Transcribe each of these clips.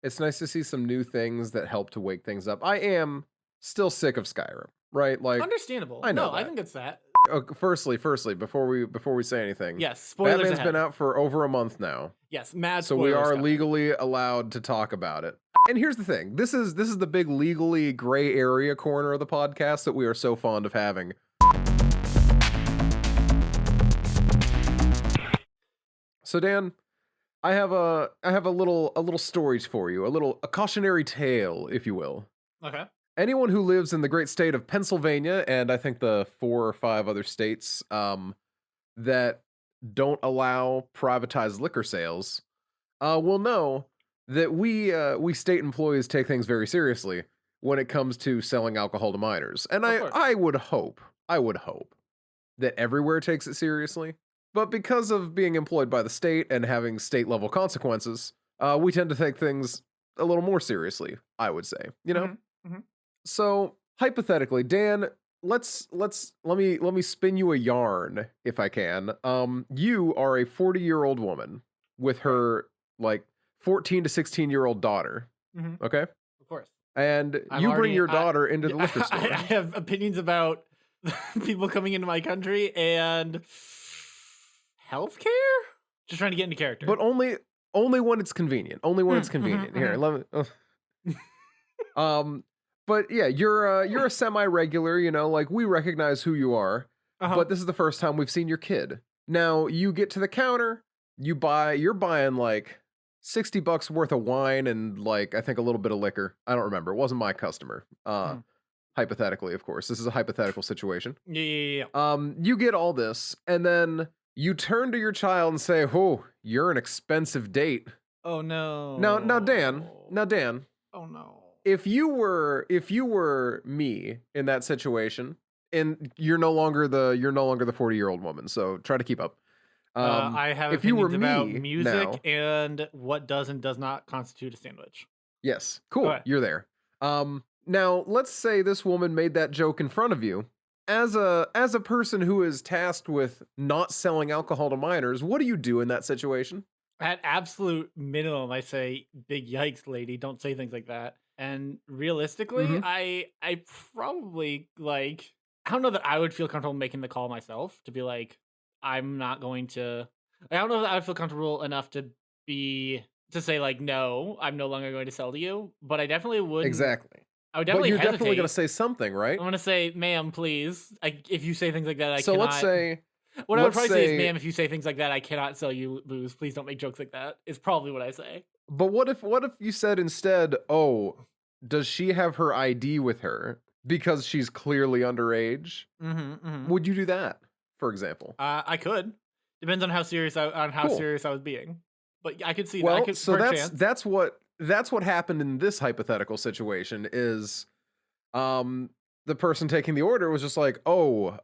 It's nice to see some new things that help to wake things up. I am still sick of Skyrim, right? Like, Understandable. I know No, I that. think it's that. Firstly, before we say anything, Yes, spoilers Batman's been ahead. out for over a month now, Yes, mad so we spoilers are coming. legally allowed to talk about it. And here's the thing: this is the big legally gray area corner of the podcast that we are so fond of having. So Dan, I have a little story for you, a cautionary tale, if you will. Okay. Anyone who lives in the great state of Pennsylvania, and I think the 4 or 5 other states that don't allow privatized liquor sales, will know that we state employees take things very seriously when it comes to selling alcohol to minors. And Of I course. I would hope, I would hope that everywhere takes it seriously. But because of being employed by the state and having state level consequences, we tend to take things a little more seriously, I would say, you know? Mhm. Mhm. So hypothetically, Dan, let me spin you a yarn if I can. You are a 40-year-old woman with Right. her like 14 to 16-year-old daughter. Mhm. Okay. Of course. And I'm you bring already your daughter into yeah, the liquor I store, have opinions about people coming into my country and healthcare. Just trying to get into but character. only when it's convenient. Only when it's Mhm, convenient. Here, mhm. let me. Um, but yeah, you're a semi-regular, like we recognize who you are, Uh-huh. but this is the first time we've seen your kid. Now you get to the counter, you're buying like $60 worth of wine and like I think a little bit of liquor. I don't remember. It wasn't my customer. Mhm. Hypothetically, of course. This is a hypothetical situation. Yeah, yeah, yeah, yeah. You get all this, and then you turn to your child and say, "Oh, you're an expensive date." Oh Now, Dan, Oh no. if you were me in that situation, and you're no longer the 40-year-old woman, so try to keep up. I have If you were opinions about me music now, and what does and does not constitute a sandwich. yes, cool, Okay. you're there. Now let's say this woman made that joke in front of you. As a person who is tasked with not selling alcohol to minors, what do you do in that situation? At absolute minimum, I say, big yikes, lady. Don't say things like that. And realistically, Mhm. I probably like I don't know that I would feel comfortable making the call myself to be like, I'm not going to I don't know that I would feel comfortable enough be to say like, no, I'm no longer going to sell to you. But Exactly. I would But definitely you're definitely gonna hesitate. say something, right? I'm gonna say, ma'am, please. If you say things like that, I So let's cannot. say What I would let's probably say is, say ma'am, if you say things like that, I cannot sell you booze. Please don't make jokes like that. Is probably what I say. but what if you said instead, "Oh, does she have her ID with her because she's clearly underage?" Mhm, mhm. Would you do that, for example? I could. Depends on how Cool. serious I was being. But I could see that. I Well, could so for a that's chance. that's what that's what happened in this hypothetical situation is um the person taking the order was just like, "Oh,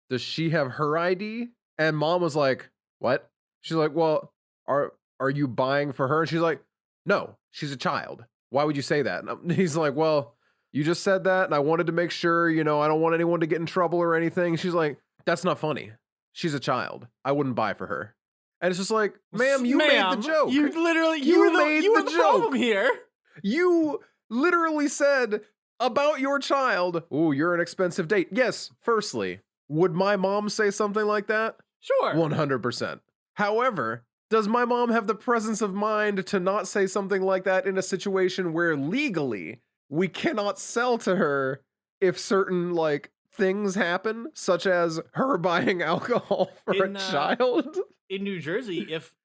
does she have her ID?" And mom was like, "What?" She's like, "Well, are you buying for her?" And she's like, "No, she's a child. Why would you say that?" And he's like, "Well, you just said that and I wanted to make sure, I don't want anyone to get in trouble or anything." She's like, "That's not funny. She's a child. I wouldn't buy for her." And it's just like, "Ma'am, you made the Ma'am, joke. you You were made the the problem joke. here. You literally said about your child, "Oh, you're an expensive date." Yes, firstly, would my mom say something like that? Sure. 100%. However, does my mom have the presence of mind to not say something like that in a situation where legally we cannot sell to her if certain like things happen, such as her buying alcohol for a In child? in New Jersey, if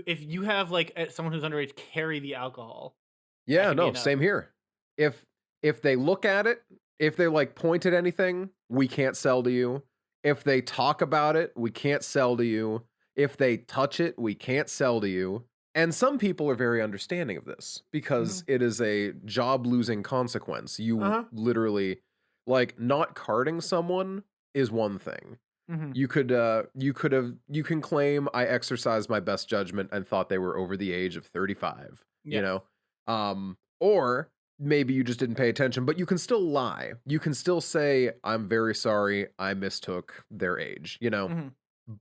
you have like someone who's underage carry the alcohol, that Yeah, can be no, enough. same here. If if they look at it, if they like point at anything, we can't sell to you. If they talk about it, we can't sell to you. If they touch it, we can't sell to you. And some people are very understanding of this because Mhm. it is a job losing consequence. You Uh-huh. literally like not carding someone is one thing. Mhm. You can claim I exercised my best judgment and thought they were over the age of 35, you Yes. know? Or maybe you just didn't pay attention, but you can still lie. You can still say, "I'm very sorry, I mistook their age." Mhm. Mhm.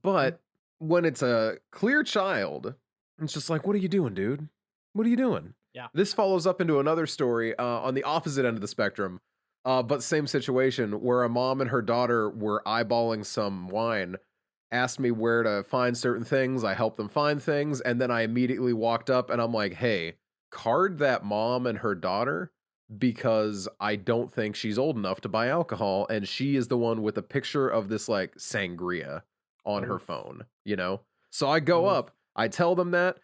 But when it's a clear child, it's just like, "What are you doing, dude? What are you doing? Yeah. This follows up into another story on the opposite end of the spectrum, but same situation where a mom and her daughter were eyeballing some wine, asked me where to find certain things. I helped them find things, and then I immediately walked up and I'm like, hey, card that mom and her daughter because I don't think she's old enough to buy alcohol. And she is the one with a picture of this like sangria on her Oof. phone, you know? So I go Oof. up, I tell them that.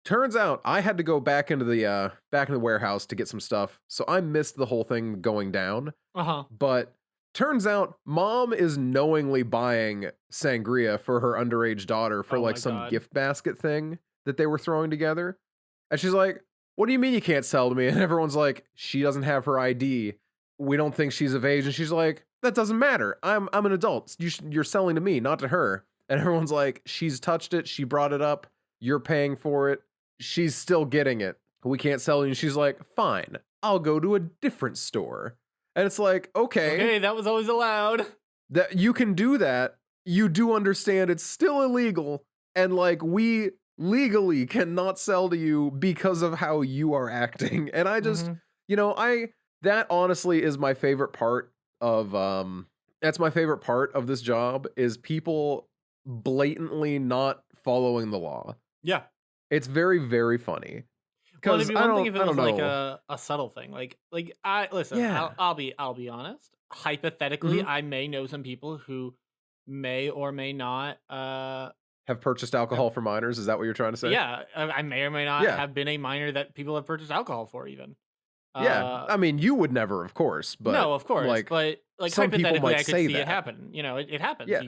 Turns out I had to go back in the warehouse to get some stuff, so I missed the whole thing going down. Uh-huh. But turns out mom is knowingly buying sangria for her underage daughter for Oh like my some God. gift basket thing that they were throwing together. And she's like, "What do you mean you can't sell to me?" And everyone's like, "She doesn't have her ID. We don't think she's of age." And she's like, "That doesn't matter. I'm an adult. You're selling to me, not to her." And everyone's like, "She's touched it. She brought it up. You're paying for it. She's still getting it. We can't sell it." And she's like, "Fine. I'll go to a different store." And it's like, Okay, that was always allowed. that you can do that. You do understand it's still illegal. And like, we legally cannot sell to you because of how you are acting. And I just, Mhm. that honestly is my favorite part of, that's my favorite part of this job is people blatantly not following the law. Yeah. It's very, very funny. Well, it'd Because be one thing if I it don't was like know. a subtle thing. Like I listen, Yeah. I'll be honest. Hypothetically, Mhm. I may know some people who may or may not Have purchased have, alcohol for minors. Is that what you're trying to say? yeah, I may or may not Yeah. have been a minor that people have purchased alcohol for even. Yeah. Uh I mean, you would never, of course, but no, of course, like but like some people hypothetically might I could say see it that. happen. You know, it happens. Yeah.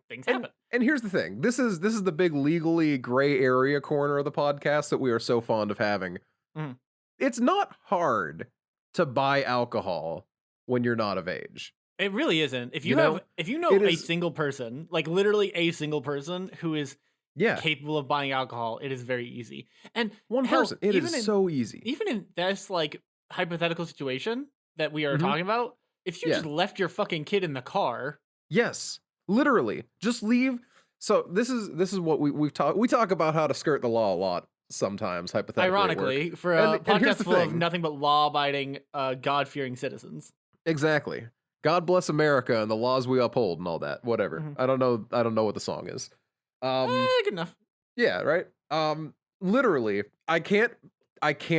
Things And happen. and here's the thing. This is the big legally gray area corner of the podcast that we are so fond of having. Mhm. It's not hard to buy alcohol when you're not of age. It really isn't. You know? If you It know a is single person, like literally a single person who is yeah, capable of buying alcohol, it is very easy. And one hell, person. It is so easy. even in this like hypothetical situation that we are Mhm. talking about, if you Yeah. just left your fucking kid in the car, Yes. Literally. Just leave. So this is what we talk about how to skirt the law a lot sometimes hypothetically at work. ironically, for And a here's podcast the full of thing. nothing but law-abiding, God-fearing citizens. Exactly. God bless America and the laws we uphold and all that. Whatever. Mhm. I don't know what the song is. Um Good enough. yeah, right? Literally, I can't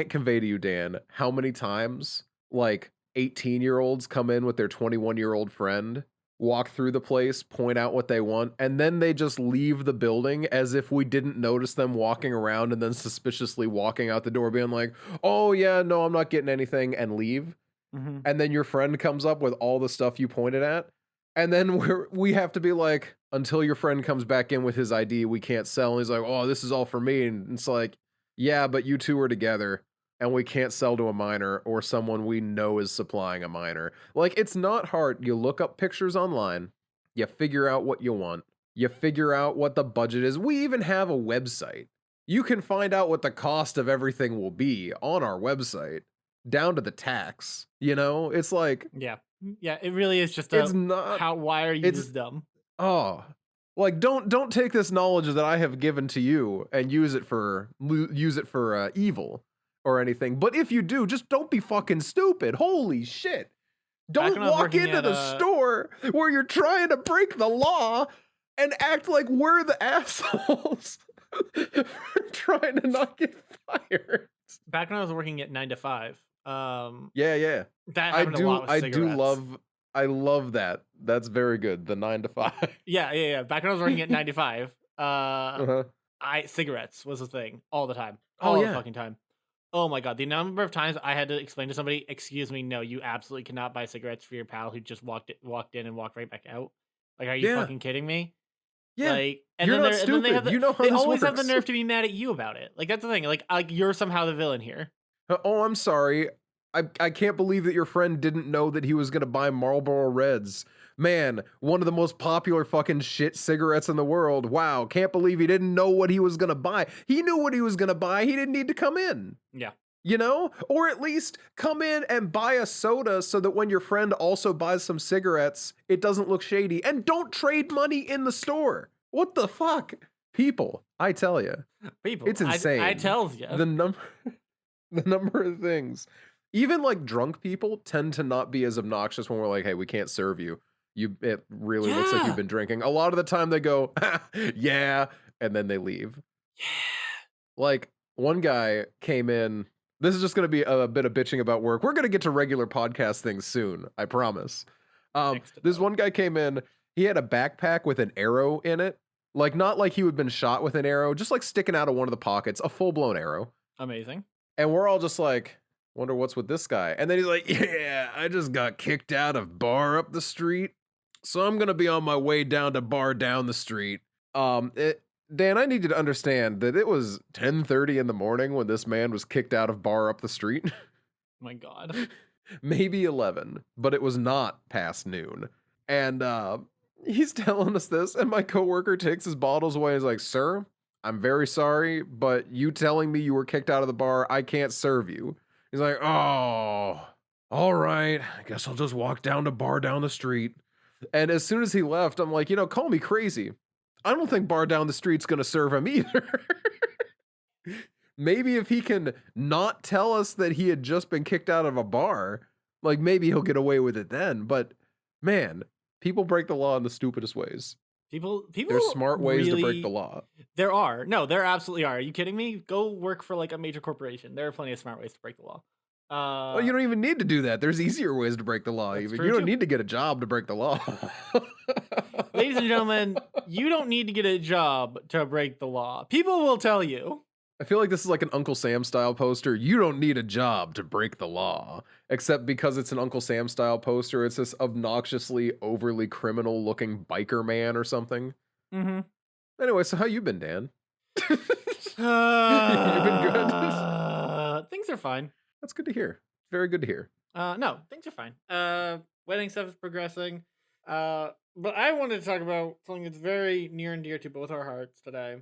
convey to you, Dan, how many times like 18-year-olds come in with their 21-year-old friend, walk through the place, point out what they want, and then they just leave the building as if we didn't notice them walking around and then suspiciously walking out the door being like, "Oh yeah, no, I'm not getting anything," and leave. Mhm. And then your friend comes up with all the stuff you pointed at, and then we have to be like, until your friend comes back in with his ID, we can't sell. And he's like, "Oh, this is all for me," and it's like, yeah, but you two are together and we can't sell to a minor or someone we know is supplying a minor. Like, it's not hard. You look up pictures online, you figure out what you want, you figure out what the budget is. We even have a website. You can find out what the cost of everything will be on our website down to the tax. It's like Yeah. Yeah, it really is just it's a not why are you it's this dumb? oh like don't take this knowledge that I have given to you and use it for evil or anything. But if you do, just don't be fucking stupid. Holy shit. Back Don't when I was walk working into at the store where you're trying to break the law and act like we're the assholes for trying to not get fired. back when I was working at 9 to 5, Yeah. that happened a lot with cigarettes. I love that. That's very good. The 9 to 5. Yeah. Back when I was working at 9 to 5, Uh-huh. cigarettes was a thing all the time, Oh all the yeah. fucking time. Oh my god, the number of times I had to explain to somebody, "Excuse me, no, you absolutely cannot buy cigarettes for your pal who just walked in and walked right back out." Like, are you Yeah. fucking kidding me? Yeah. Like, You're not stupid. You know how they this always have the works. nerve to be mad at you about it. Like that's the thing. Like you're somehow the villain here. Oh, I'm sorry. I can't believe that your friend didn't know that he was gonna buy Marlboro Reds. Man, one of the most popular fucking shit cigarettes in the world. Wow, can't believe he didn't know what he was gonna buy. He knew what he was gonna buy. He didn't need to come in. Yeah. Or at least come in and buy a soda so that when your friend also buys some cigarettes, it doesn't look shady. And don't trade money in the store. What the fuck? People, I tell you, People, it's I insane. tells you. The number, the number of things. Even like drunk people tend to not be as obnoxious when we're like, "Hey, we can't serve you. It really looks like you've Yeah. been drinking." A lot of the time, they go, "Yeah," and then they leave. Yeah. Like one guy came in. This is just going to be a bit of bitching about work. We're going to get to regular podcast things soon, I promise. Next to This know. one guy came in. He had a backpack with an arrow in it, like not like he had been shot with an arrow, just like sticking out of one of the pockets, a full blown arrow. Amazing. And we're all just like, wonder what's with this guy. And then he's like, "Yeah, I just got kicked out of bar up the street, so I'm gonna be on my way down to bar down the street." Dan, I need you to understand that it was 10:30 in the morning when this man was kicked out of bar up the street. Oh my God. Maybe 11, but it was not past noon. And he's telling us this, and my coworker takes his bottles away and is like, "Sir, I'm very sorry, but you telling me you were kicked out of the bar, I can't serve you." He's like, "Oh, all right. I guess I'll just walk down to bar down the street." And as soon as he left, I'm like, call me crazy. I don't think bar down the street's going to serve him either. Maybe if he can not tell us that he had just been kicked out of a bar, like maybe he'll get away with it then. But man, people break the law in the stupidest ways. People There's smart ways to break really- the law. There are. No, there absolutely are. Are you kidding me? Go work for like a major corporation. There are plenty of smart ways to break the law. Well, you don't even need to do that. There's easier ways to break the law. That's Even true, you don't too. need to get a job to break the law. Ladies and gentlemen, you don't need to get a job to break the law. People will tell you. I feel like this is like an Uncle Sam style poster. You don't need a job to break the law. Except because it's an Uncle Sam style poster, it's this obnoxiously, overly criminal looking biker man or something. Mm-hmm. Anyway, so how you been, Dan? You've been good? Things are fine. That's good to hear. Very good to hear. No, things are fine. Wedding stuff is progressing. But I wanted to talk about something that's very near and dear to both our hearts today.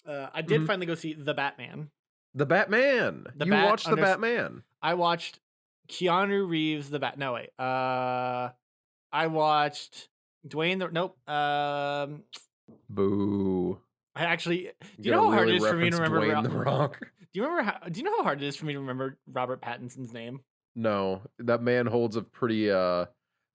I did finally go see The Batman. The Batman. You watched The Batman. I watched Keanu Reeves No, wait. I watched Dwayne the Nope. Boo. I actually. Do you know how hard it is for me to remember? Dwayne the Rock? Do you know how hard it is for me to remember Robert Pattinson's name? No, that man holds a pretty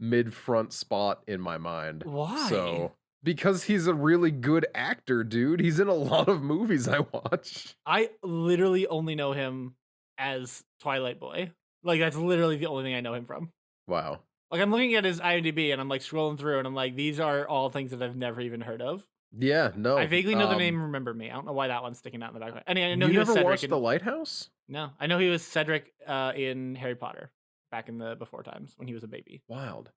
mid-front spot in my mind. Why? So because he's a really good actor, dude. He's in a lot of movies I watch. I literally only know him as Twilight Boy. Like that's literally the only thing I know him from. Wow. Like I'm looking at his IMDb and I'm like scrolling through and I'm like, these are all things that I've never even heard of. Yeah, no. I vaguely know the name Remember Me. I don't know why that one's sticking out in the back. And I know you he was never Cedric watched The Lighthouse? No, I know he was Cedric in Harry Potter back in the before times when he was a baby. Wild.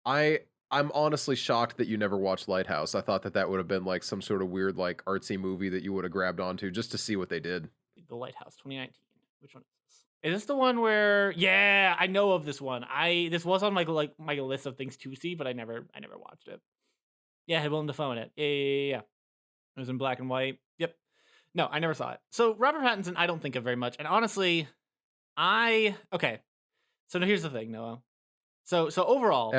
I'm honestly shocked that you never watched Lighthouse. I thought that would have been like some sort of weird like artsy movie that you would have grabbed onto just to see what they did. The Lighthouse 2019. Which one is this? Is this the one where yeah, I know of this one. This was on my list of things to see, but I never watched it. Yeah, had Willem Dafoe in it. Yeah. It was in black and white. Yep. No, I never saw it. So Robert Pattinson, I don't think of very much. And honestly, okay. So now here's the thing, Noah. So overall,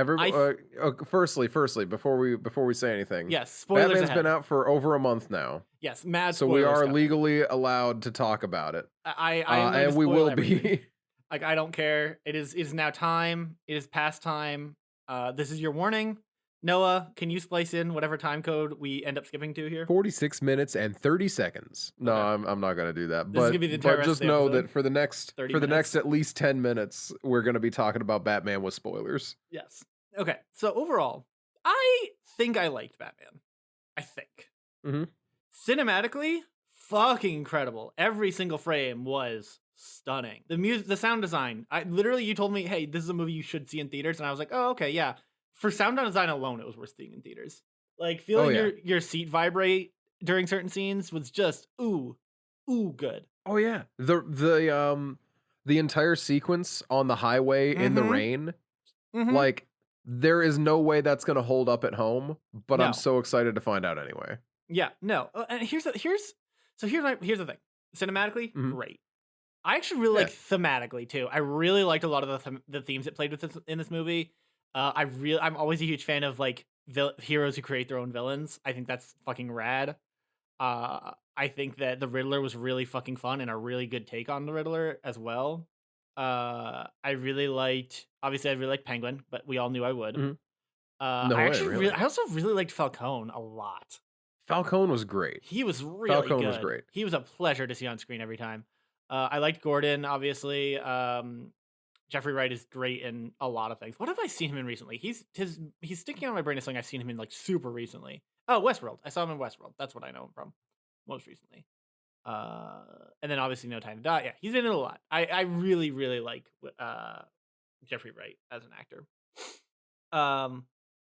firstly, before we say anything, yes, spoilers. Batman's ahead. been out for over a month now. Yes, mad. So we are legally allowed to talk about it. And we will everything. be. Like I don't care. It is now time. It is past time. This is your warning. Noah, can you splice in whatever time code we end up skipping to here? 46 minutes and 30 seconds. No, Okay. I'm not going to do that. This is gonna be the entire rest just of the know episode? that for the next 30 for the minutes? next at least 10 minutes, we're going to be talking about Batman with spoilers. Yes. Okay. So overall, I think I liked Batman. I think. Mhm. Cinematically, fucking incredible. Every single frame was stunning. The music, the sound design. You told me, hey, this is a movie you should see in theaters, and I was like, oh, okay, yeah. For sound design alone, it was worth seeing in theaters. Like feeling your seat vibrate during certain scenes was just ooh good. Oh yeah. The entire sequence on the highway in the rain, like there is no way that's going to hold up at home, but I'm No. so excited to find out anyway. Yeah, no. And here's the thing. Cinematically, great. I actually really like thematically too. I really liked a lot of the themes it played with in this movie. I'm always a huge fan of like heroes who create their own villains. I think that's fucking rad. I think that the Riddler was really fucking fun and a really good take on the Riddler as well. I really liked, obviously, I really liked Penguin, but we all knew I would. Mhm. No I way, actually really. I also really liked Falcone a lot. Falcone was great. He was really Falcone was good. great. He was a pleasure to see on screen every time. I liked Gordon, obviously. Jeffrey Wright is great in a lot of things. What have I seen him in recently? He's sticking out of my brain as something I've seen him in like super recently. Oh, Westworld. I saw him in Westworld. That's what I know him from most recently. And then obviously No Time to Die. Yeah, he's been in a lot. I really really like Jeffrey Wright as an actor. Um,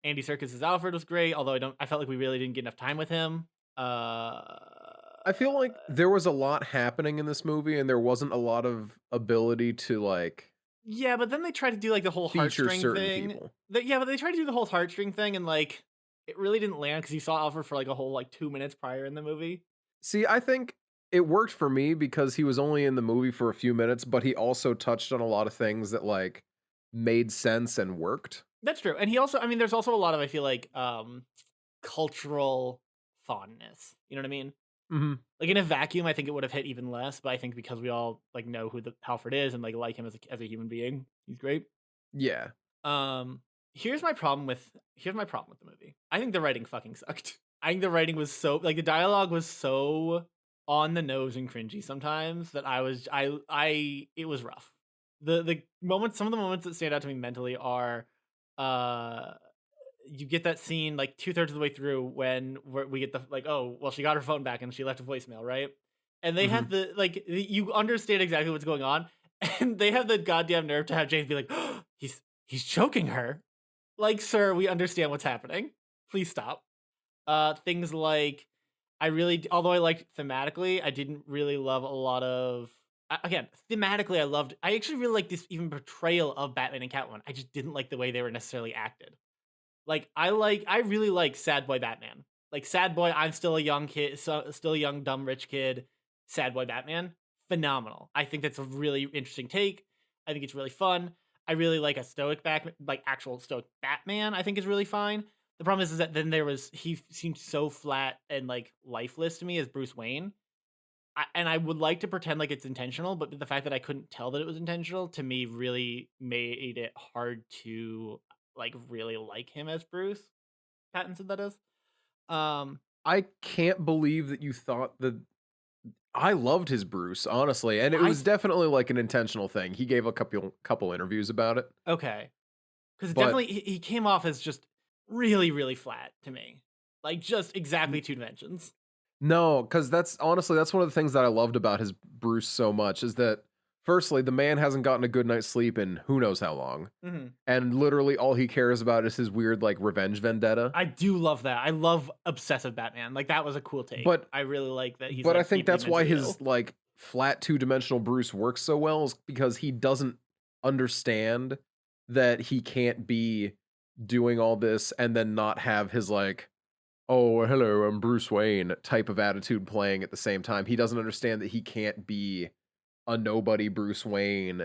Andy Serkis' Alfred was great, although I felt like we really didn't get enough time with him. Uh, I feel like there was a lot happening in this movie, and there wasn't a lot of ability to like yeah, but then they tried to do like the whole feature heartstring certain thing. people. Yeah, but they tried to do the whole heartstring thing, and like it really didn't land because you saw Alfred for like a whole like 2 minutes prior in the movie. See, I think it worked for me because he was only in the movie for a few minutes, but he also touched on a lot of things that like made sense and worked. That's true, and he also, I mean, there's also a lot of, I feel like, cultural fondness. You know what I mean? Hmm. Like in a vacuum, I think it would have hit even less, but I think because we all like know who the Alfred is and like him as a human being, he's great. Yeah. Um, here's my problem with the movie. I think the writing fucking sucked. I think the writing was so like the dialogue was so on the nose and cringy sometimes that I it was rough. The moments, some of the moments that stand out to me mentally are, uh you get that scene like 2/3 of the way through when we get the like, oh well, she got her phone back and she left a voicemail, right? And they Hmm. have the like you understand exactly what's going on, and they have the goddamn nerve to have James be like, oh, he's choking her. Like, sir, we understand what's happening. Please stop. Things like although I liked thematically, I didn't really love a lot of. Again, thematically, I actually really like this even portrayal of Batman and Catwoman. I just didn't like the way they were necessarily acted. Like I really like Sad Boy Batman. Like Sad Boy, I'm still a young kid, still a young dumb rich kid. Sad Boy Batman, phenomenal. I think that's a really interesting take. I think it's really fun. I really like a stoic back, like actual stoic Batman. I think is really fine. The problem is that then he seemed so flat and like lifeless to me as Bruce Wayne. And I would like to pretend like it's intentional, but the fact that I couldn't tell that it was intentional to me really made it hard to like really like him as Bruce Pattinson. That is, um, I can't believe that you thought that I loved his Bruce, honestly, and it I was definitely like an intentional thing. He gave a couple interviews about it, okay, because but definitely he came off as just really really flat to me, like just exactly two dimensions. no, because that's honestly that's one of the things that I loved about his Bruce so much is that firstly, the man hasn't gotten a good night's sleep in who knows how long. Hmm. And literally all he cares about is his weird like revenge vendetta. I do love that. I love obsessive Batman. Like that was a cool take. But I really like that he's but I like think deeply that's why mentally his ill. like flat two-dimensional Bruce works so well is because he doesn't understand that he can't be doing all this and then not have his like, oh, hello, I'm Bruce Wayne type of attitude playing at the same time. He doesn't understand that he can't be a nobody Bruce Wayne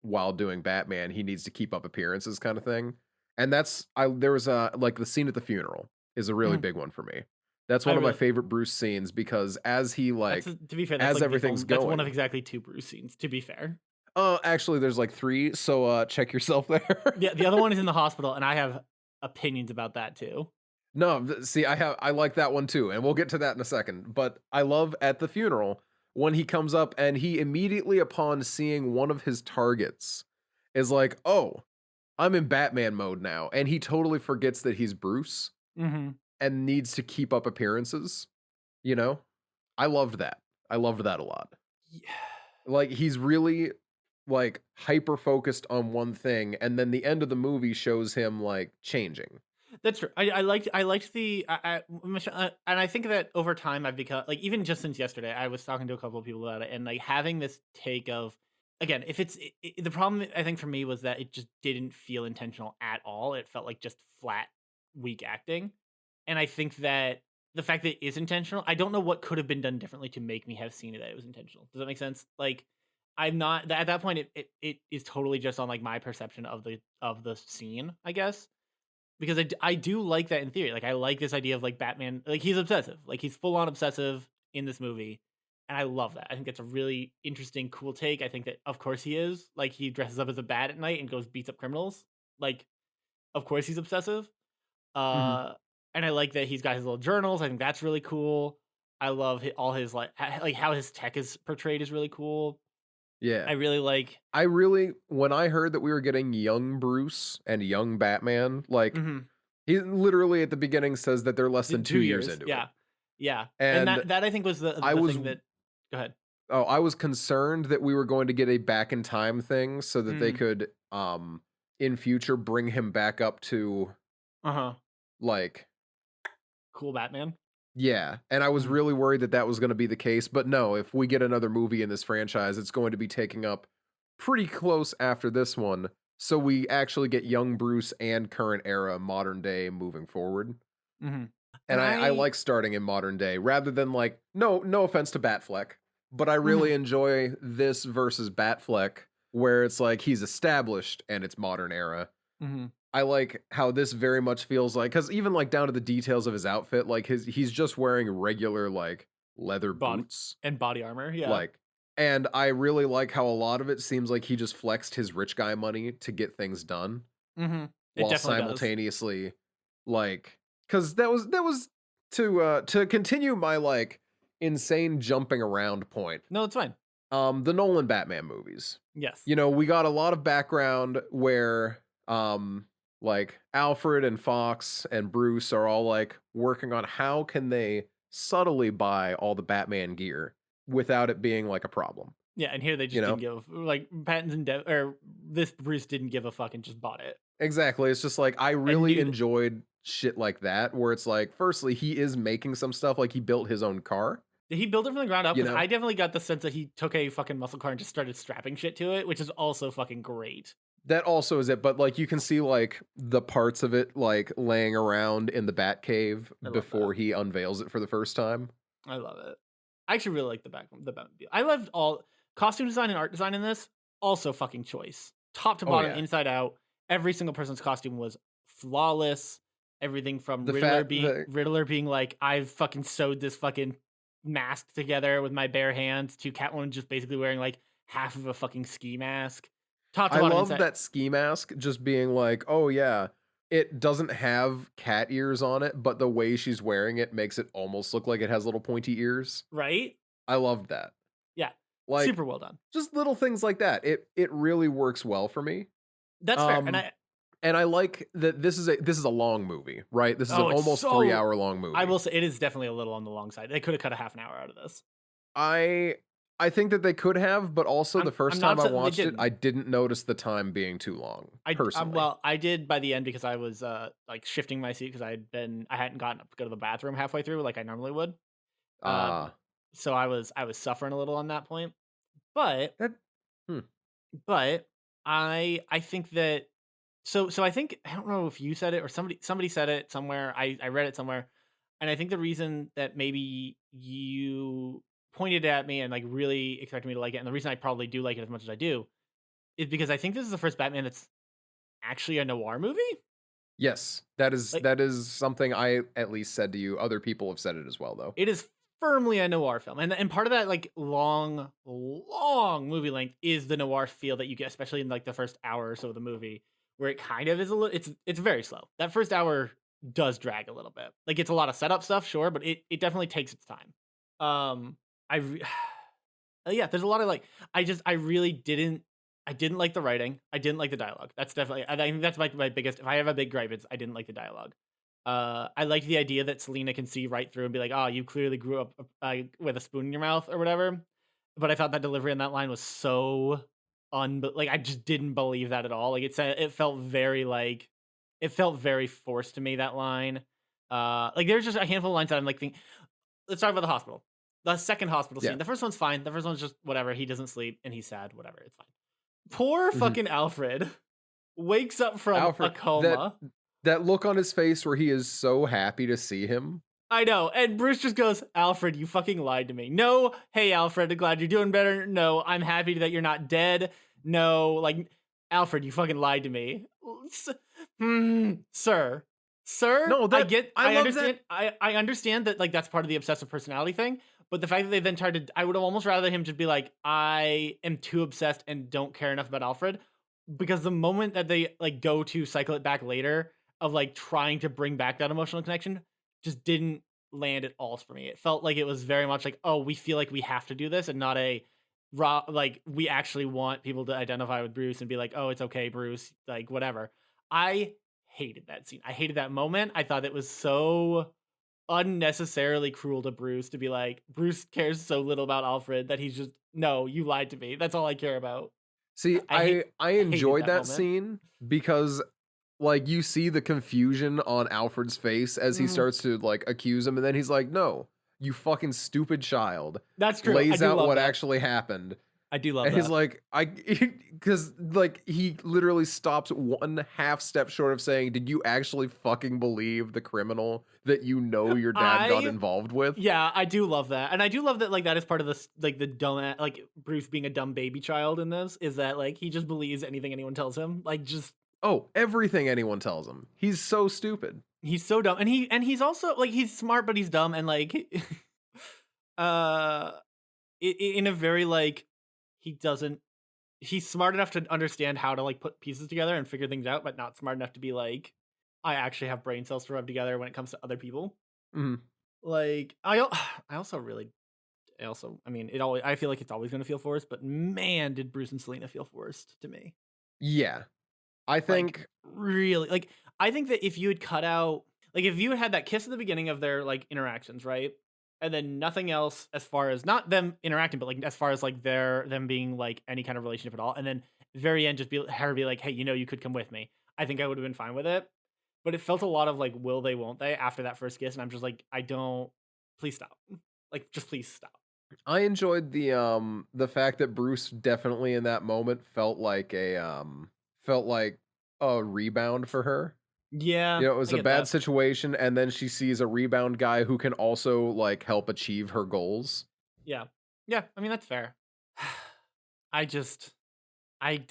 while doing Batman. He needs to keep up appearances kind of thing. And that's there was a like the scene at the funeral is a really Mhm. big one for me. That's I one of my really favorite Bruce scenes because as he like to be fair, that's as like everything's that's one of going. exactly two Bruce scenes. To be fair, Actually there's like 3, so check yourself there. the other one is in the hospital, and I have opinions about that too. No, see, I like that one too, and we'll get to that in a second. But I love at the funeral when he comes up and he immediately, upon seeing one of his targets, is like, "Oh, I'm in Batman mode now," and he totally forgets that he's Bruce Hmm. and needs to keep up appearances. You know, I loved that. I loved that a lot. Yeah, Like he's really like hyper focused on one thing, and then the end of the movie shows him like changing. that's true. I liked the and I think that over time I've become like, even just since yesterday, I was talking to a couple of people about it, and like having this take of, again, if the problem I think for me was that it just didn't feel intentional at all. It felt like just flat weak acting. And I think that the fact that it is intentional, I don't know what could have been done differently to make me have seen it that it was intentional. Does that make sense? Like, I'm not at that point. It is totally just on like my perception of the scene, I guess. because I do like that in theory. Like, I like this idea of like Batman, like he's obsessive, like he's full on obsessive in this movie, and I love that. I think it's a really interesting, cool take. I think that of course he is. Like, he dresses up as a bat at night and goes beats up criminals. Like, of course he's obsessive. Mhm. Uh, and I like that he's got his little journals. I think that's really cool. I love all his like how his tech is portrayed is really cool. Yeah. I really like. When I heard that we were getting young Bruce and young Batman, like, Mhm. he literally at the beginning says that they're less than 2 years 2 years, into it. yeah, yeah, and And that I think was I the was thing that. Go ahead. I was concerned that we were going to get a back in time thing so that they Mm, could in future bring him back up to uh-huh. like Cool Batman. yeah, and I was Mhm, really worried that that was going to be the case, but no, if we get another movie in this franchise, it's going to be taking up pretty close after this one. So we actually get young Bruce and current era modern day moving forward. mhm, And and I I. like starting in modern day rather than like no offense to Batfleck, but I Mhm, really enjoy this versus Batfleck where it's like he's established and it's modern era. mhm. I like how this very much feels like cuz even like down to the details of his outfit, like he's just wearing regular like leather Body boots. and body armor, yeah. Like and I really like how a lot of it seems like he just flexed his rich guy money to get things done Mhm. It while definitely does. simultaneously like because that was to continue my like insane jumping around point. No, it's fine. The Nolan Batman movies, Yes. you know, we got a lot of background where like Alfred and Fox and Bruce are all like working on how can they subtly buy all the Batman gear without it being like a problem, Yeah, and here they you just didn't know. give like Pattinson or this Bruce didn't give a fuck and just bought it. Exactly. It's just like I And really knew that. enjoyed shit like that where it's like firstly he is making some stuff like he built his own car, Did he build it from the ground up? you Because know. I definitely got the sense that he took a fucking muscle car and just started strapping shit to it, which is also fucking great. That also is it, but like you can see like the parts of it like laying around in the Bat Cave I love that. before he unveils it for the first time. I love it. I actually really like the Batmobile. I loved all costume design and art design in this. Also fucking choice. Top to Oh bottom, yeah. inside out. Every single person's costume was flawless. Everything from The fat the Riddler being like, I've fucking sewed this fucking mask together with my bare hands, to Catwoman just basically wearing like half of a fucking ski mask. Top to I bottom love inside. that ski mask just being like, "Oh yeah, it doesn't have cat ears on it, but the way she's wearing it makes it almost look like it has little pointy ears." Right? I love that. Yeah. Like Super well done. just little things like that. It really works well for me. That's fair. And Um and I like that this is a long movie, right? This is an it's almost 3 so hour long I movie. will say it is definitely a little on the long side. They could have cut a half an hour out of this. I I think that they could have, but also the I'm first not time I upset that they watched it, didn't. I didn't notice the time being too long, personally. Well, I did by the end because I was like shifting my seat because I hadn't gotten up to go to the bathroom halfway through like I normally would. Um, Ah, so I was suffering a little on that point. But that hmm. but I think that so I think I don't know if you said it or somebody said it somewhere. I read it somewhere, and I think the reason that maybe you pointed at me and like really expected me to like it, and the reason I probably do like it as much as I do, is because I think this is the first Batman that's actually a noir movie. Yes, that is Like, that is something I at least said to you. Other people have said it as well, though. it is firmly a noir film, and part of that like long movie length is the noir feel that you get, especially in like the first hour or so of the movie, where it kind of is a little. It's very slow. That first hour does drag a little bit. Like, it's a lot of setup stuff, sure, but it definitely takes its time. Um, I re- yeah, there's a lot of like I really didn't. I didn't like the writing. I didn't like the dialogue. That's definitely. I think that's my biggest. If I have a big gripe, it's I didn't like the dialogue. I like the idea that Selena can see right through and be like, "Oh, you clearly grew up with a spoon in your mouth or whatever." But I thought that delivery on that line was so like I just didn't believe that at all. Like, it felt very like it felt very forced to me, that line. Like, there's just a handful of lines that I'm like thinking. Let's talk about the hospital. The second hospital Yeah. scene. The first one's fine. The first one's just whatever. He doesn't sleep and he's sad. Whatever. It's fine. Poor Mhm. fucking Alfred wakes up from a Alfred, that coma. that look on his face where he is so happy to see him. I know. And Bruce just goes, Alfred, you fucking lied to me. No, hey, Alfred, glad you're doing better. No, I'm happy that you're not dead. No, like, Alfred, you fucking lied to me. Sir, Sir, No, I that get I I love that. understand I understand that, like, that's part of the obsessive personality thing, but the fact that they then tried to I would have almost rather him just be like, "I am too obsessed and don't care enough about Alfred," because the moment that they, like, go to cycle it back later of, like, trying to bring back that emotional connection just didn't land at all for me. It felt like it was very much like, "Oh, we feel like we have to do this," and not a raw like, we actually want people to identify with Bruce and be like, "Oh, it's okay, Bruce," like, whatever. I hated that scene. I hated that moment. I thought it was so unnecessarily cruel to Bruce to be like, Bruce cares so little about Alfred that he's just, no, you lied to me. That's all I care about. See, I hate I hated enjoyed that that moment. scene because like you see the confusion on Alfred's face as he Mhm. starts to like accuse him, and then he's like, "No, you fucking stupid child." That's true. I Lays do out love what that. actually happened. I do love And he's that. like, I because like he literally stops one half step short of saying, "Did you actually fucking believe the criminal that you know your dad got I involved with?" Yeah, I do love that. And I do love that like that is part of this like the dumb like Bruce being a dumb baby child in this is that like he just believes anything anyone tells him. Like just Oh, everything anyone tells him. He's so stupid. he's so dumb. And he's also like he's smart but he's dumb and like uh in a very like he doesn't he's smart enough to understand how to like put pieces together and figure things out, but not smart enough to be like, I actually have brain cells to rub together when it comes to other people. Mhm. Like I also really I also I mean it always I feel like it's always gonna feel forced, but man, did Bruce and Selena feel forced to me. Yeah. I Like think really like I think that if you had cut out like if you had had that kiss at the beginning of their like interactions, right? And then nothing else as far as not them interacting, but like as far as like them being like any kind of relationship at all. And then very end just be her be like, hey, you know you could come with me. I think I would have been fine with it. But it felt a lot of like will they, won't they after that first kiss. And I'm just like, I don't please stop. Like just please stop. I enjoyed the fact that Bruce definitely in that moment felt like a rebound for her. Yeah, You know, it was I a get bad that. situation, and then she sees a rebound guy who can also like help achieve her goals. Yeah. Yeah. I mean that's fair. I just I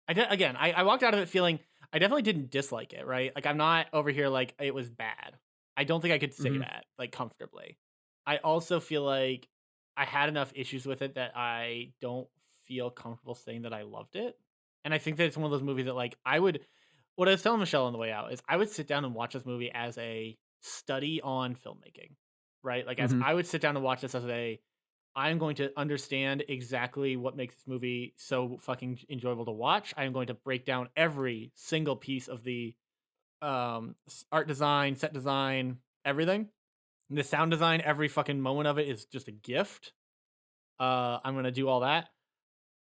again, I walked out of it feeling I definitely didn't dislike it, right? Like I'm not over here like it was bad. I don't think I could say Mhm. that like comfortably. I also feel like I had enough issues with it that I don't feel comfortable saying that I loved it. And I think that it's one of those movies that like I would what I was telling Michelle on the way out is I would sit down and watch this movie as a study on filmmaking, right? Like as Mhm. I would sit down and watch this as a I'm going to understand exactly what makes this movie so fucking enjoyable to watch. I am going to break down every single piece of the art design, set design, everything. The sound design, every fucking moment of it is just a gift. I'm going to do all that.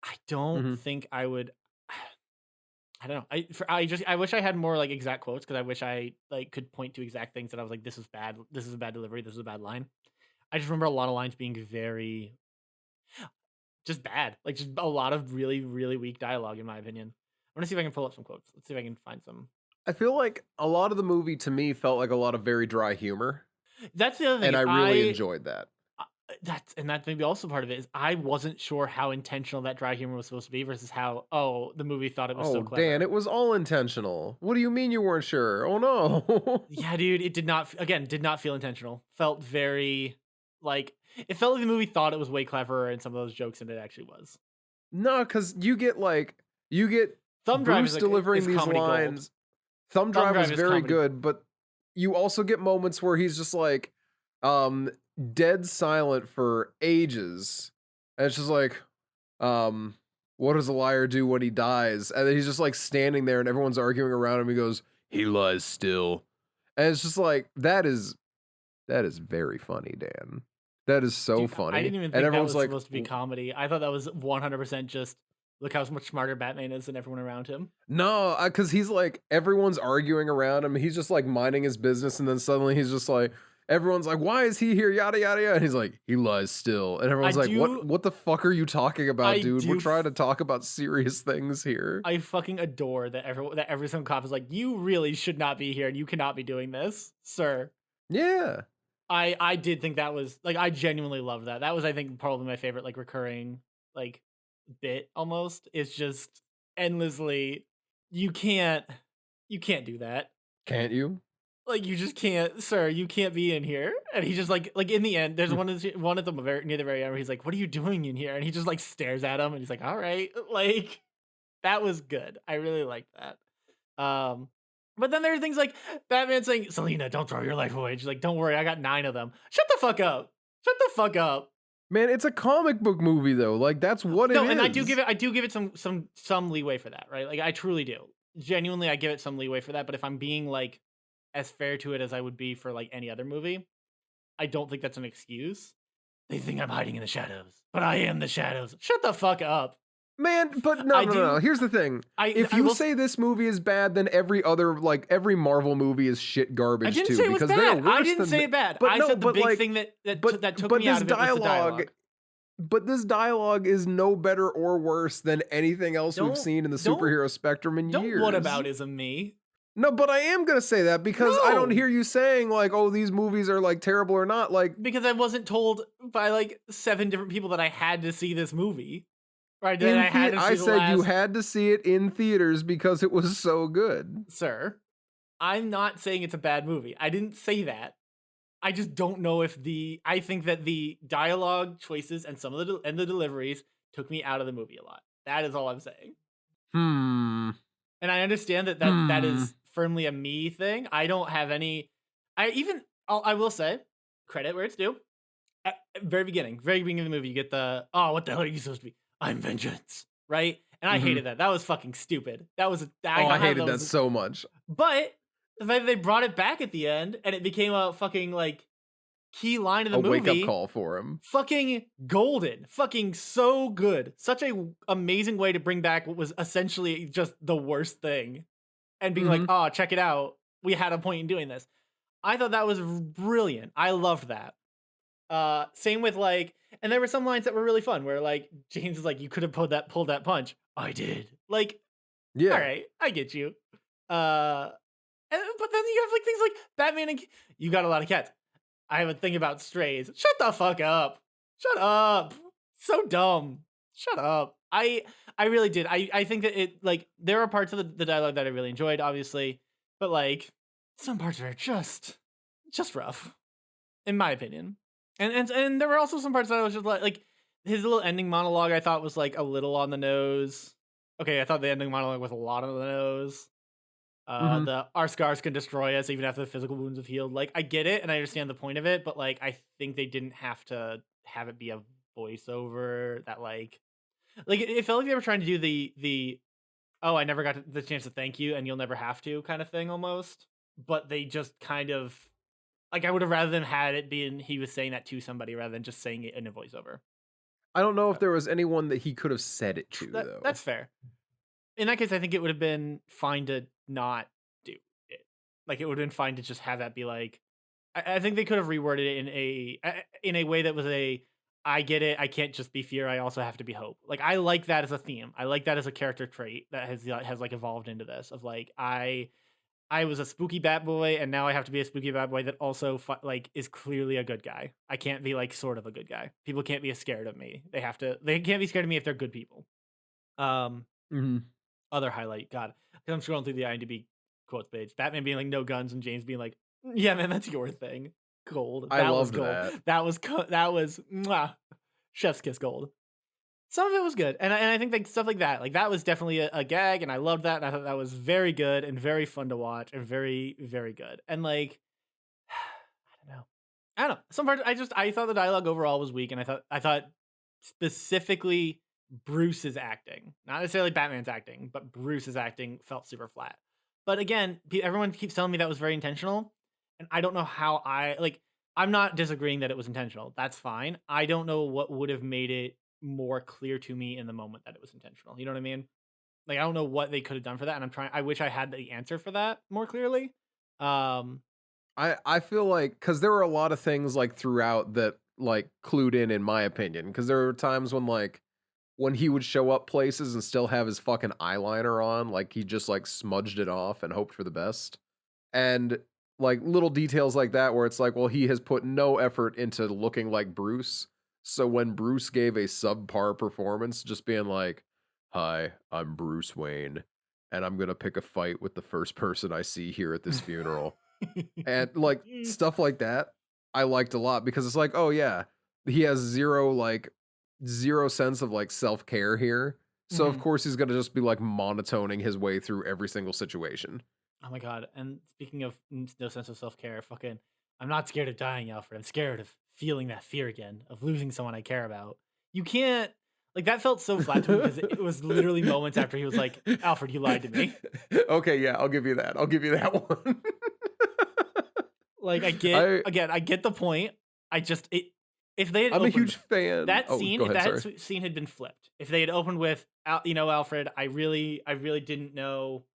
I don't Mhm. think I would I don't know. I wish I had more like exact quotes because I wish I like could point to exact things that I was like this is bad. This is a bad delivery. This is a bad line. I just remember a lot of lines being very just bad. Like just a lot of really, really weak dialogue, in my opinion. I'm gonna see if I can pull up some quotes. Let's see if I can find some. I feel like a lot of the movie to me felt like a lot of very dry humor, That's the other thing and is I really enjoyed that. that's maybe also part of it is I wasn't sure how intentional that dry humor was supposed to be versus how the movie thought it was so Oh, Dan, clever. it was all intentional. What do you mean you weren't sure? Oh no. Yeah, dude, it did not feel intentional. Felt very like it felt like the movie thought it was way cleverer in some of those jokes than it actually was. No, because you get Thumb Drive Bruce is delivering these comedy gold. lines. Thumb Thumb Drive was Drive is very comedy. good, but you also get moments where he's just like um dead silent for ages. And it's just like, um, what does a liar do when he dies? And then he's just like standing there and everyone's arguing around him. He goes, he lies still. And it's just like that is very funny, Dan. That is so Dude, I funny. didn't even And think that everyone's was like, supposed to be comedy. I thought that was 100% just look how much smarter Batman is than everyone around him. no, because he's like everyone's arguing around him. He's just like minding his business, and then suddenly he's just like, everyone's like, "Why is he here?" Yada yada yada. And he's like, "He lies still." And I everyone's like, "What? do, What the fuck are you talking about, I dude? We're do, trying to talk about serious things here." I fucking adore that every single cop is like, you really should not be here and you cannot be doing this, sir. Yeah. I did think that was like I genuinely loved that. That was I think probably my favorite like recurring like bit almost. It's just endlessly you can't you can't do that. Can't you? Like, you just can't, sir, you can't be in here. And he just like in the end, there's Hmm. one at the near the very end where he's like, what are you doing in here? And he just like stares at him and he's like, all right. Like, that was good. I really liked that. But then there are things like Batman saying, Selena, don't throw your life away. She's like, don't worry, I got 9 of them. Shut the fuck up. Shut the fuck up. Man, it's a comic book movie though. Like that's what it No, is. and I do give it some leeway for that, right? Like I truly do. Genuinely, I give it some leeway for that. But if I'm being like as fair to it as I would be for like any other movie, I don't think that's an excuse. They think I'm hiding in the shadows, but I am the shadows. Shut the fuck up. Man, but no, I no, do. no. Here's the thing. If I you will say this movie is bad, then every other, like every Marvel movie is shit garbage I didn't too. say it was Because they're bad. worse I didn't than say it bad. But I no, said the but big like, thing that but took me this out of it was the dialogue. But this dialogue is no better or worse than anything else we've Don't seen in the don't superhero spectrum in don't years. whataboutism me. No, but I am gonna say that because I don't No. hear you saying like, "Oh, these movies are like terrible or not." Like, Because I wasn't told by like 7 different people that I had to see this movie. Right? That in I had to see I the said you last had to see it in theaters because it was so good. Sir. I'm not saying it's a bad movie. I didn't say that. I just don't know if I think that the dialogue choices and some of the deliveries took me out of the movie a lot. That is all I'm saying. Hmm. And I understand that Hmm. is firmly a me thing. I don't have any. I will say credit where it's due. At very beginning of the movie, you get the what the hell are you supposed to be? I'm vengeance, right? And I hated that. That was fucking stupid. That was I hated that so much. But the fact that they brought it back at the end and it became a fucking like key line of the A movie. wake up call for him. Fucking golden. Fucking so good. Such a amazing way to bring back what was essentially just the worst thing. And being like, oh, check it out. We had a point in doing this. I thought that was brilliant. I loved that. Same with like, and there were some lines that were really fun where like James is like, you could have pulled that punch. I did. Like, Yeah. all right, I get you. But then you have like things like Batman and you got a lot of cats. I have a thing about strays. Shut the fuck up. Shut up. So dumb. Shut up. I really did. I think that it like there are parts of the dialogue that I really enjoyed, obviously, but like some parts are just rough, in my opinion. And there were also some parts that I was just like his little ending monologue I thought was like a little on the nose. Okay, I thought the ending monologue was a lot on the nose. The our scars can destroy us even after the physical wounds have healed. Like I get it and I understand the point of it, but like I think they didn't have to have it be a voiceover that like it felt like they were trying to do the oh I never got the chance to thank you and you'll never have to kind of thing almost. But they just kind of like I would have rather than had it being he was saying that to somebody rather than just saying it in a voiceover. I don't know if there was anyone that he could have said it to though. That's fair. In that case, I think it would have been fine to not do it. Like it would have been fine to just have that be like. I think they could have reworded it in a way that was I get it. I can't just be fear. I also have to be hope. Like I like that as a theme. I like that as a character trait that has like evolved into this of like I was a spooky bat boy and now I have to be a spooky bat boy that also like is clearly a good guy. I can't be like sort of a good guy. People can't be scared of me. They can't be scared of me if they're good people. Other highlight, God, I'm scrolling through the IMDb quotes page. Batman being like no guns and James being like, yeah, man, that's your thing. Gold. I was loved gold. that. That was mwah, chef's kiss gold. Some of it was good, and I think like stuff like that was definitely a gag, and I loved that, and I thought that was very good and very fun to watch and very very good. And like, I don't know. Some parts I thought the dialogue overall was weak, and I thought specifically Bruce's acting, not necessarily Batman's acting, but Bruce's acting felt super flat. But again, everyone keeps telling me that was very intentional, and I don't know how I'm not disagreeing that it was intentional. That's fine. I don't know what would have made it more clear to me in the moment that it was intentional. You know what I mean? Like I don't know what they could have done for that, and I wish I had the answer for that more clearly. I feel like because there were a lot of things like throughout that like clued in my opinion, because there were times when he would show up places and still have his fucking eyeliner on, like he just like smudged it off and hoped for the best. And like little details like that where it's like, well, he has put no effort into looking like Bruce. So when Bruce gave a subpar performance, just being like, "Hi, I'm Bruce Wayne," and I'm gonna pick a fight with the first person I see here at this funeral. And like stuff like that, I liked a lot because it's like, oh yeah, he has zero sense of like self-care here. So of Mhm. course he's gonna just be like monotoning his way through every single situation. Oh my god! And speaking of no sense of self care, fucking, I'm not scared of dying, Alfred. I'm scared of feeling that fear again of losing someone I care about. You can't like that felt so flat to me because it was literally moments after he was like, "Alfred, you lied to me." Okay, yeah, I'll give you that. I'll give you that one. Like I I get the point. I just it if they had I'm a opened huge fan. that Oh, scene, go if ahead, that sorry. scene had been flipped, if they had opened with, Alfred, I really didn't know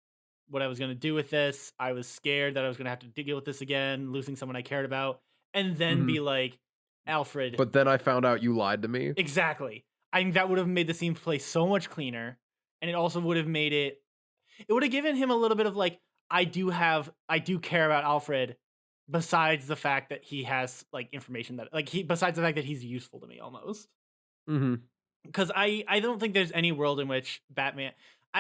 what I was gonna do with this. I was scared that I was gonna have to deal with this again, losing someone I cared about, and then Mhm. be like, Alfred, But then I found out you lied to me. exactly. I think that would have made the scene play so much cleaner, and it also would have made it would have given him a little bit of like, I do care about Alfred, besides the fact that he has like information that like he besides the fact that he's useful to me almost. Mhm. Because I don't think there's any world in which Batman,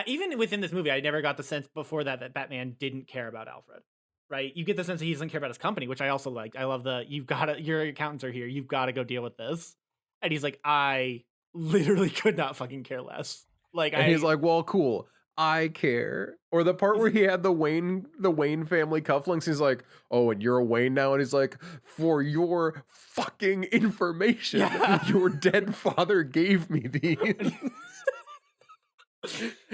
even within this movie, I never got the sense before that Batman didn't care about Alfred. Right? You get the sense that he doesn't care about his company, which I also liked. I love you've got to, your accountants are here. You've got to go deal with this. And he's like, I literally could not fucking care less. Like And he's I, like, "Well, cool. I care." Or the part he's where like, he had the Wayne family cufflinks. He's like, "Oh, and you're a Wayne now." And he's like, "For your fucking information, yeah. your dead father gave me these."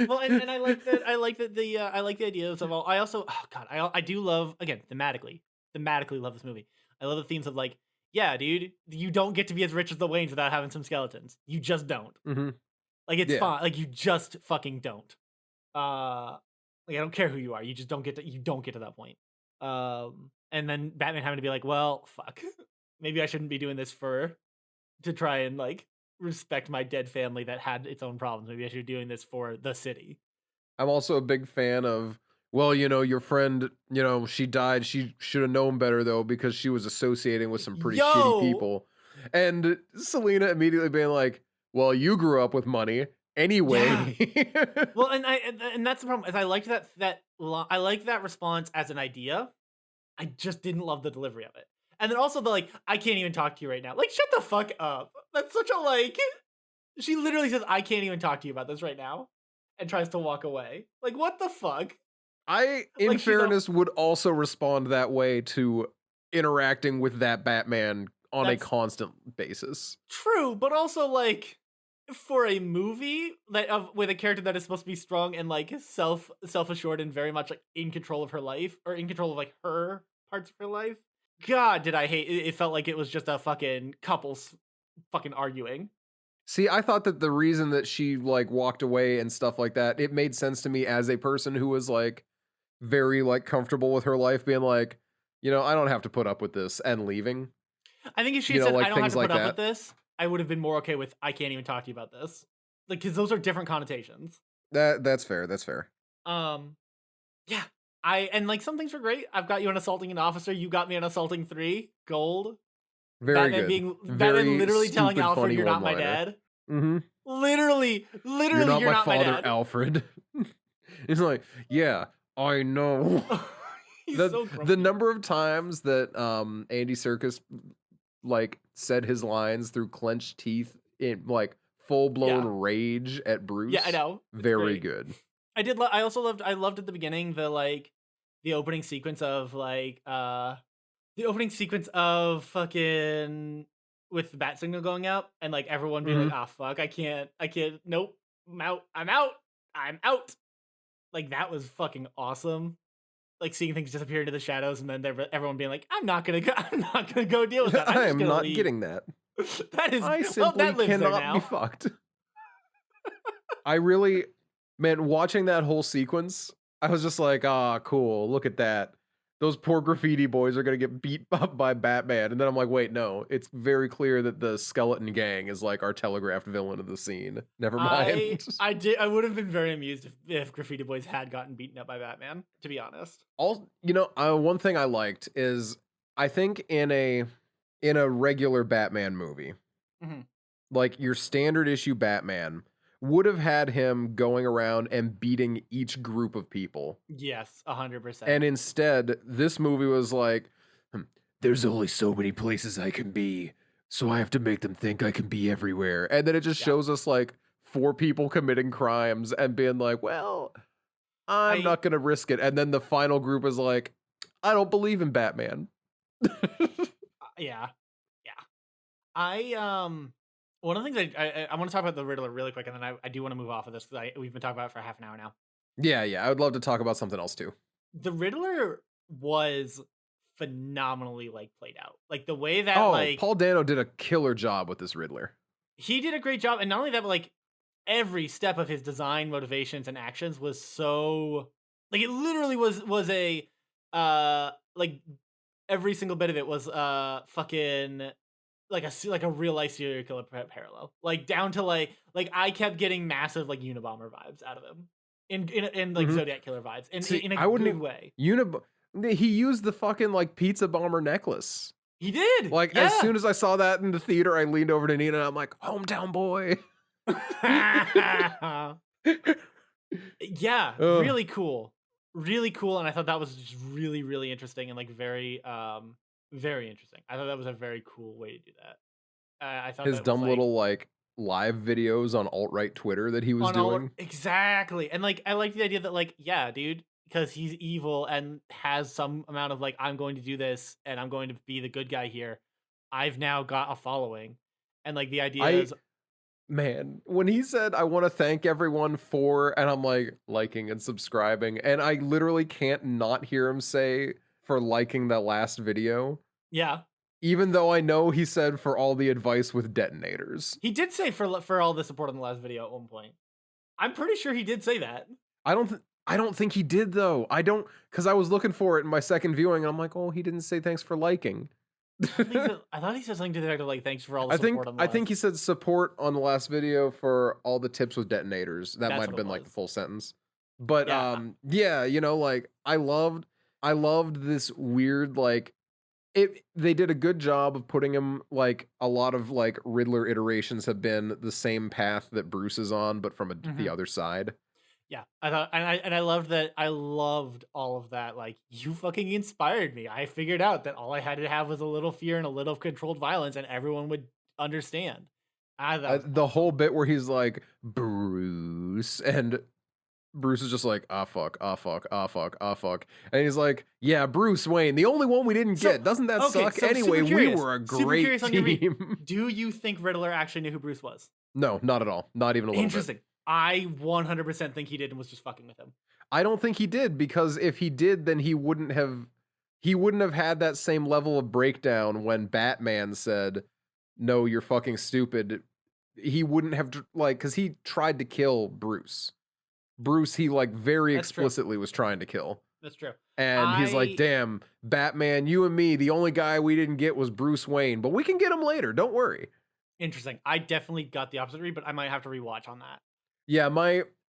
Well, and I like that. I like that I like the ideas of all. I also, oh god, I do love again thematically love this movie. I love the themes of like, yeah, dude, you don't get to be as rich as the Waynes without having some skeletons. You just don't. Mhm. Like it's Yeah. fine. Like you just fucking don't. Like I don't care who you are. You just don't get to. You don't get to that point. And then Batman having to be like, well, fuck, maybe I shouldn't be doing this for to try and like respect my dead family that had its own problems. Maybe I should be doing this for the city. I'm also a big fan of, well, your friend, she died. She should have known better though because she was associating with some pretty shitty Yo, people. And Selena immediately being like, "Well, you grew up with money yeah. anyway." Well, and that's the problem. Is I liked I like that response as an idea. I just didn't love the delivery of it. And then also the like, I can't even talk to you right now. Like, shut the fuck up. That's such a like. She literally says, "I can't even talk to you about this right now," and tries to walk away. Like, what the fuck? I, in Like, she's off. fairness, would also respond that way to interacting with that Batman on a That's constant basis. true, but also like for a movie that of with a character that is supposed to be strong and like self assured and very much like in control of her life or in control of like her parts of her life. God, did I hate it? It felt like it was just a fucking couples fucking arguing. See, I thought that the reason that she like walked away and stuff like that, it made sense to me as a person who was like very like comfortable with her life being like, I don't have to put up with this and leaving. I think if she had said, "I Like don't have things to put like up with that. this," I would have been more okay with, "I can't even talk to you about this," like because those are different connotations. That's fair. That's fair. Um, yeah, I and like some things were great. I've got you on assaulting an officer. You got me on assaulting three. Gold. Very good. Batman Very literally telling stupid, Alfred, funny "You're one not my liner. dad." Mm-hmm. You're Literally, not you're my not my father, dad. Alfred. He's like, yeah, I know. He's the so the grumpy. number of times that Andy Serkis like said his lines through clenched teeth in like full blown Yeah, rage at yeah, I Bruce, know. It's very great. good. I also loved. I loved at the beginning the opening sequence of the opening sequence of fucking with the bat signal going out and like everyone being like, Hmm. "Ah, fuck, I can't. Nope, I'm out, I'm out." Like that was fucking awesome. Like seeing things disappear into the shadows and then everyone being like, I'm not gonna go, I'm not gonna go deal with that. I'm I just am gonna not leave. getting that. That is I well, simply that lives there cannot be now. fucked. I really, man, watching that whole sequence, I was just like, ah, cool. Look at that. Those poor graffiti boys are gonna get beat up by Batman. And then I'm like, wait, no. It's very clear that the skeleton gang is like our telegraphed villain of the scene. Never mind. I would have been very amused if Graffiti Boys had gotten beaten up by Batman, to be honest. All one thing I liked is I think in a regular Batman movie, Hmm. like your standard issue Batman, would have had him going around and beating each group of people. Yes, 100%. And instead, this movie was like, there's only so many places I can be, so I have to make them think I can be everywhere. And then it just shows us like 4 people committing crimes and being like, well, I'm not going to risk it. And then the final group is like, I don't believe in Batman. Yeah. One of the things I want to talk about the Riddler really quick, and then I do want to move off of this because we've been talking about it for half an hour now. Yeah, I would love to talk about something else too. The Riddler was phenomenally like played out, like the way that Paul Dano did a killer job with this Riddler. He did a great job, and not only that, but like every step of his design, motivations, and actions was so like it literally was a like every single bit of it was fucking like a real life serial killer parallel, like down to like I kept getting massive like Unabomber vibes out of him in like Zodiac Killer vibes in a good way. He used the fucking like pizza bomber necklace. He did. Like as soon as I saw that in the theater, I leaned over to Nina and I'm like, hometown boy. Yeah, really cool. Really cool. And I thought that was just really, really interesting and like very interesting. I thought that was a very cool way to do that. I thought his dumb little like live videos on alt-right Twitter that he was doing. Exactly. And like I like the idea that like, yeah, dude, because he's evil and has some amount of like, I'm going to do this and I'm going to be the good guy here. I've now got a following. And like the idea is, man, when he said, I want to thank everyone for, and I'm like, liking and subscribing, and I literally can't not hear him say for liking that last video. Yeah. Even though I know he said for all the advice with detonators. He did say for all the support on the last video at one point. I'm pretty sure he did say that. I don't think he did though. Because I was looking for it in my second viewing, and I'm like, oh, he didn't say thanks for liking. I thought he said something to the effect of like, thanks for all the support on the I think he said support on the last video for all the tips with detonators. That might have been like the full sentence. But yeah, you know, like I loved this weird like they did a good job of putting him like a lot of like Riddler iterations have been the same path that Bruce is on, but from the other side. Yeah, I thought, and I loved that. I loved all of that. Like, you fucking inspired me. I figured out that all I had to have was a little fear and a little controlled violence, and everyone would understand. The whole bit where he's like Bruce, and Bruce is just like, fuck, fuck, fuck, fuck, and he's like, yeah, Bruce Wayne, the only one we didn't get. Doesn't that suck? So anyway, we were a great team. Do you think Riddler actually knew who Bruce was? No, not at all. Not even a little Interesting. bit. I 100% think he did and was just fucking with him. I don't think he did, because if he did, then he wouldn't have had that same level of breakdown when Batman said, no, you're fucking stupid. He wouldn't have, like, because he tried to kill Bruce. He like very explicitly was trying to kill. That's true. And he's like, damn, Batman, you and me, the only guy we didn't get was Bruce Wayne, but we can get him later. Don't worry. Interesting. I definitay got the opposite read, but I might have to rewatch on that. Yeah,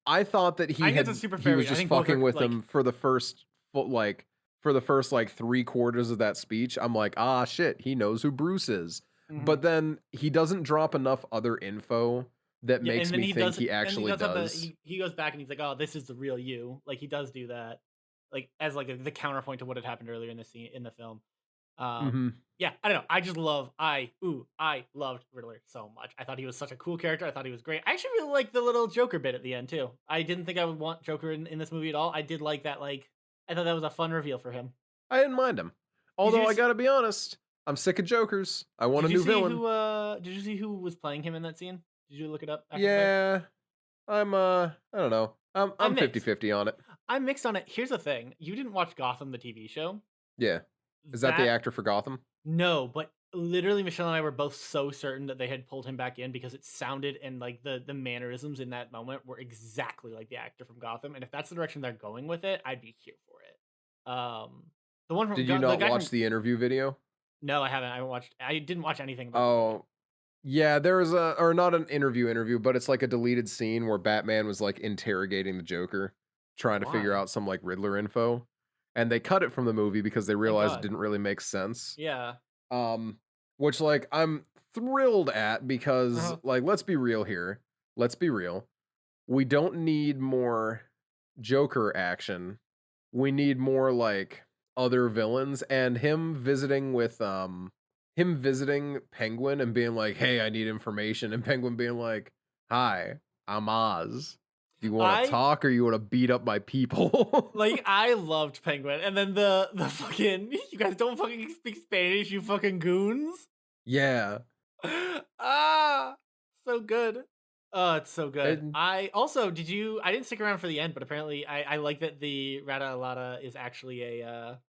I thought that he was just fucking with him for the first like 3/4 of that speech. I'm like, shit, he knows who Bruce is. Mm-hmm. But then he doesn't drop enough other info that makes me think he actually does. He goes back and he's like, oh, this is the real you. Like, he does do that, like as like the counterpoint to what had happened earlier in the scene in the film. Yeah, I don't know. I loved Riddler so much. I thought he was such a cool character. I thought he was great. I actually really liked the little Joker bit at the end too. I didn't think I would want Joker in this movie at all. I did like that. Like, I thought that was a fun reveal for him. I didn't mind him. Although I gotta be honest, I'm sick of Jokers. I want a new villain. Did you see who was playing him in that scene? Did you look it up? Yeah, I don't know. I'm 50-50 on it. I'm mixed on it. Here's the thing. You didn't watch Gotham, the TV show? Yeah. Is that the actor for Gotham? No, but literally Michelle and I were both so certain that they had pulled him back in because it sounded and like the mannerisms in that moment were exactly like the actor from Gotham. And if that's the direction they're going with it, I'd be here for it. The one from Did you not watch the interview video? No, I haven't. I didn't watch anything about Oh. Yeah, there was not an interview, but it's like a deleted scene where Batman was like interrogating the Joker, trying to figure out some like Riddler info. And they cut it from the movie because they realized it didn't really make sense. Yeah. Which like I'm thrilled at because like let's be real here. Let's be real. we don't need more Joker action. We need more like other villains, and him visiting Penguin and being like, "Hey, I need information," and Penguin being like, "Hi, I'm Oz. Do you want to I talk or you want to beat up my people?" like I loved Penguin, and then the fucking you guys don't fucking speak Spanish, you fucking goons. Yeah. Ah, so good. Oh, it's so good. And I also I didn't stick around for the end, but apparently I like that the Rata Alada is actually a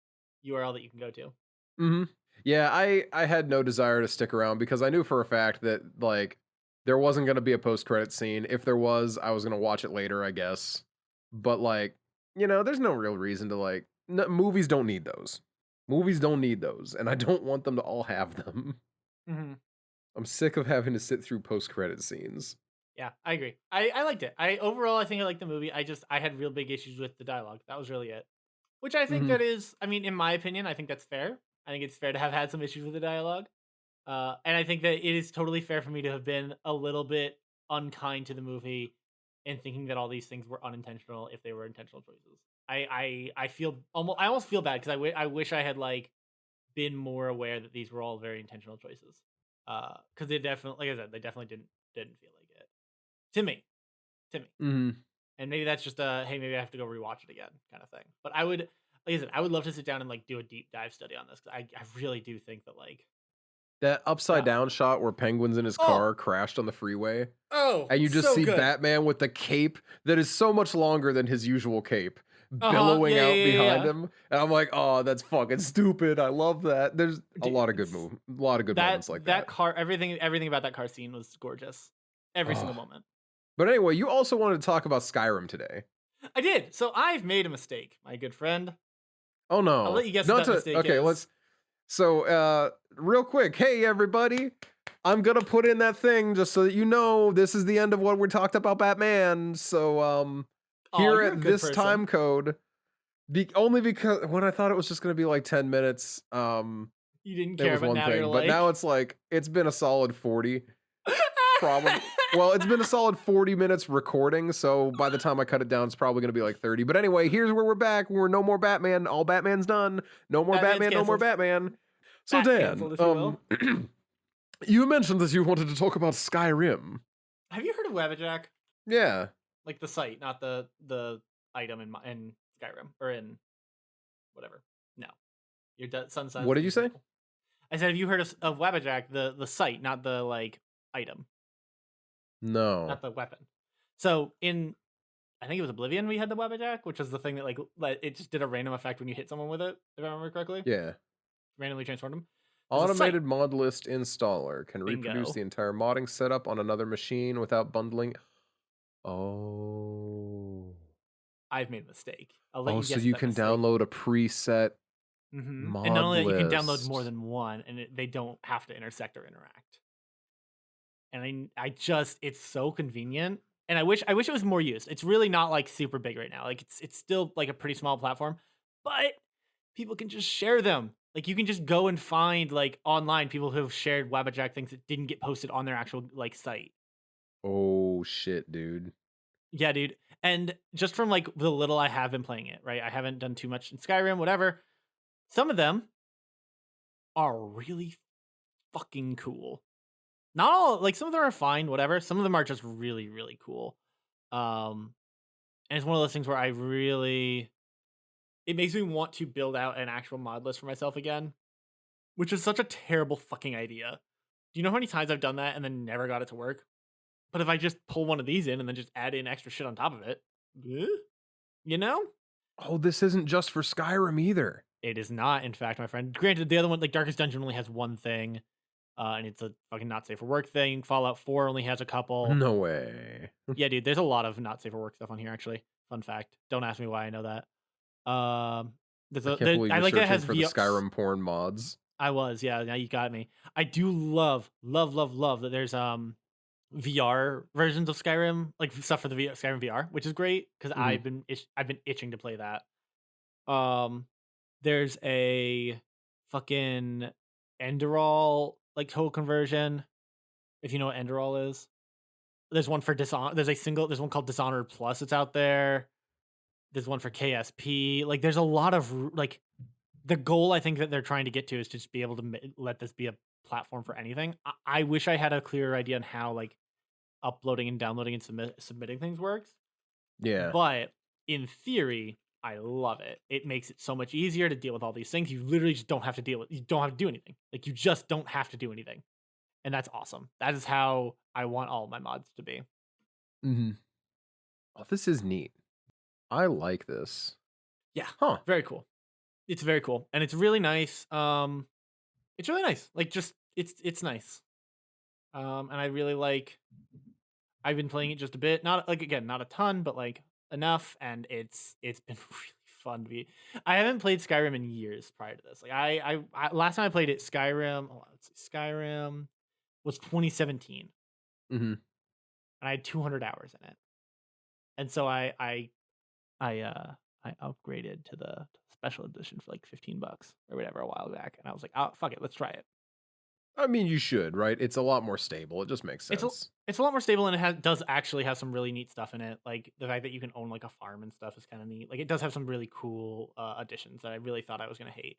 URL that you can go to. mhm. Yeah, I had no desire to stick around because I knew for a fact that like there wasn't going to be a post-credit scene. If there was, I was going to watch it later, I guess. But like, there's no real reason to like movies don't need those. Movies don't need those, and I don't want them to all have them. Hmm. I'm sick of having to sit through post-credit scenes. Yeah, I agree. I liked it. I think I liked the movie. I had real big issues with the dialogue. That was really it. Which I think Mhm. that is, I mean, in my opinion, I think that's fair. I think it's fair to have had some issues with the dialogue. And I think that it is totally fair for me to have been a little bit unkind to the movie and thinking that all these things were unintentional if they were intentional choices. I feel I almost feel bad because I wish I had like been more aware that these were all very intentional choices. Because they definitely, like I said, they definitely didn't feel like it to me. To me. Mhm. And maybe that's just a hey, maybe I have to go rewatch it again kind of thing. But I would, like I said, I would love to sit down and like do a deep dive study on this because I really do think that like That upside uh, down shot where Penguin's in his oh car crashed on the freeway, oh and you just so see good. Batman with the cape that is so much longer than his usual cape Uh-huh. billowing Yeah, out yeah, yeah, behind yeah. him. And I'm like, oh, that's fucking stupid. I love that. There's a Dude, lot of a lot of good moments like that that. car, everything about that car scene was gorgeous. Every single Oh. moment. But anyway, you also wanted to talk about Skyrim today. I did. So I've made a mistake, my good friend. Oh I'll no. let you guess what Not that to mistake okay, is. let's real quick, hey everybody. I'm gonna put in that thing just so that you know this is the end of what we talked about Batman. So Oh, here you're a at good this person. time code, only because when I thought it was just gonna be like 10 minutes, You didn't it care, was but one now you're thing. But now like, it's like it's been a solid 40, probably. Well, it's been a solid 40 minutes recording, so by the time I cut it down, it's probably gonna be like 30. But anyway, here's where we're back. We're no more Batman. All Batman's done. No more Batman's Batman, no more canceled. Batman. So Bat Dan, canceled, if you will. you mentioned that you wanted to talk about Skyrim. Have you heard of Webjack? Yeah. Like the site, not the item in Skyrim or in whatever. No, your sun What did you silences. say? No, I said, have you heard of Webjack, the site, not the like item, No. not the weapon? So in I think it was Oblivion, we had the Webjack, which was the thing that like it just did a random effect when you hit someone with it, if I remember correctly, Yeah. randomly transformed them. There's a site. Automated mod list installer can reproduce Bingo. the entire modding setup on another machine without bundling. Oh. I've made a mistake. I'll let Oh, you so guess you what that can mistake. download a preset And not mod only that, you can download more list. than one, and they don't have to intersect or interact. And I just it's so convenient, and I wish it was more used. It's really not like super big right now. Like it's still like a pretty small platform, but people can just share them. Like you can just go and find like online people who have shared Webjack things that didn't get posted on their actual like site. Oh shit, dude. Yeah, dude. And just from like the little I have been playing it, right? I haven't done too much in Skyrim, whatever. Some of them are really fucking cool. Not all like some of them are fine, whatever. Some of them are just really, really cool. Um, and it's one of those things where it makes me want to build out an actual mod list for myself again, which is such a terrible fucking idea. Do you know how many times I've done that and then never got it to work? But if I just pull one of these in and then just add in extra shit on top of it, eh, you know? Oh, this isn't just for Skyrim either. It is not, in fact, my friend. Granted, the other one, like Darkest Dungeon, only has one thing, and it's a fucking not safe for work thing. Fallout 4 only has a couple. No way. Yeah, dude, there's a lot of not safe for work stuff on here, actually. Fun fact. Don't ask me why I know that. I can't believe I you're like that it searching has for the VR. Skyrim porn mods. I was, yeah. Now you got me. I do love, love, love, love that there's VR versions of Skyrim, like stuff for the Skyrim VR, which is great because Mhm. I've been itching to play that. Um, there's a fucking Enderall like total conversion. If you know what Enderall is, There's one for Dishonor. There's one called Dishonored Plus. It's out there. There's one for KSP. Like, there's a lot of like the goal I think that they're trying to get to is to just be able to let this be a platform for anything. I wish I had a clearer idea on how like uploading and downloading and submitting things works. Yeah. But in theory, I love it. It makes it so much easier to deal with all these things. You literally just don't have to you don't have to do anything. Like, you just don't have to do anything. And that's awesome. That is how I want all my mods to be. Mm-hmm. Oh, this is neat. I like this. Yeah. Huh. Very cool. It's very cool. And it's really nice. It's really nice. Like, just it's nice. And I really like I've been playing it just a bit. Not like, again, not a ton, but like enough, and it's been really fun to be. I haven't played Skyrim in years prior to this. Like, I last time I played it, Skyrim, let's see, Skyrim was 2017. Mm-hmm. And I had 200 hours in it. And so I upgraded to the special edition for like $15 or whatever a while back, and I was like, oh, fuck it, let's try it. I mean, you should, right? It's a lot more stable. It just makes sense. It's a lot more stable, and it does actually have some really neat stuff in it. Like, the fact that you can own like a farm and stuff is kind of neat. Like, it does have some really cool additions that I really thought I was gonna hate.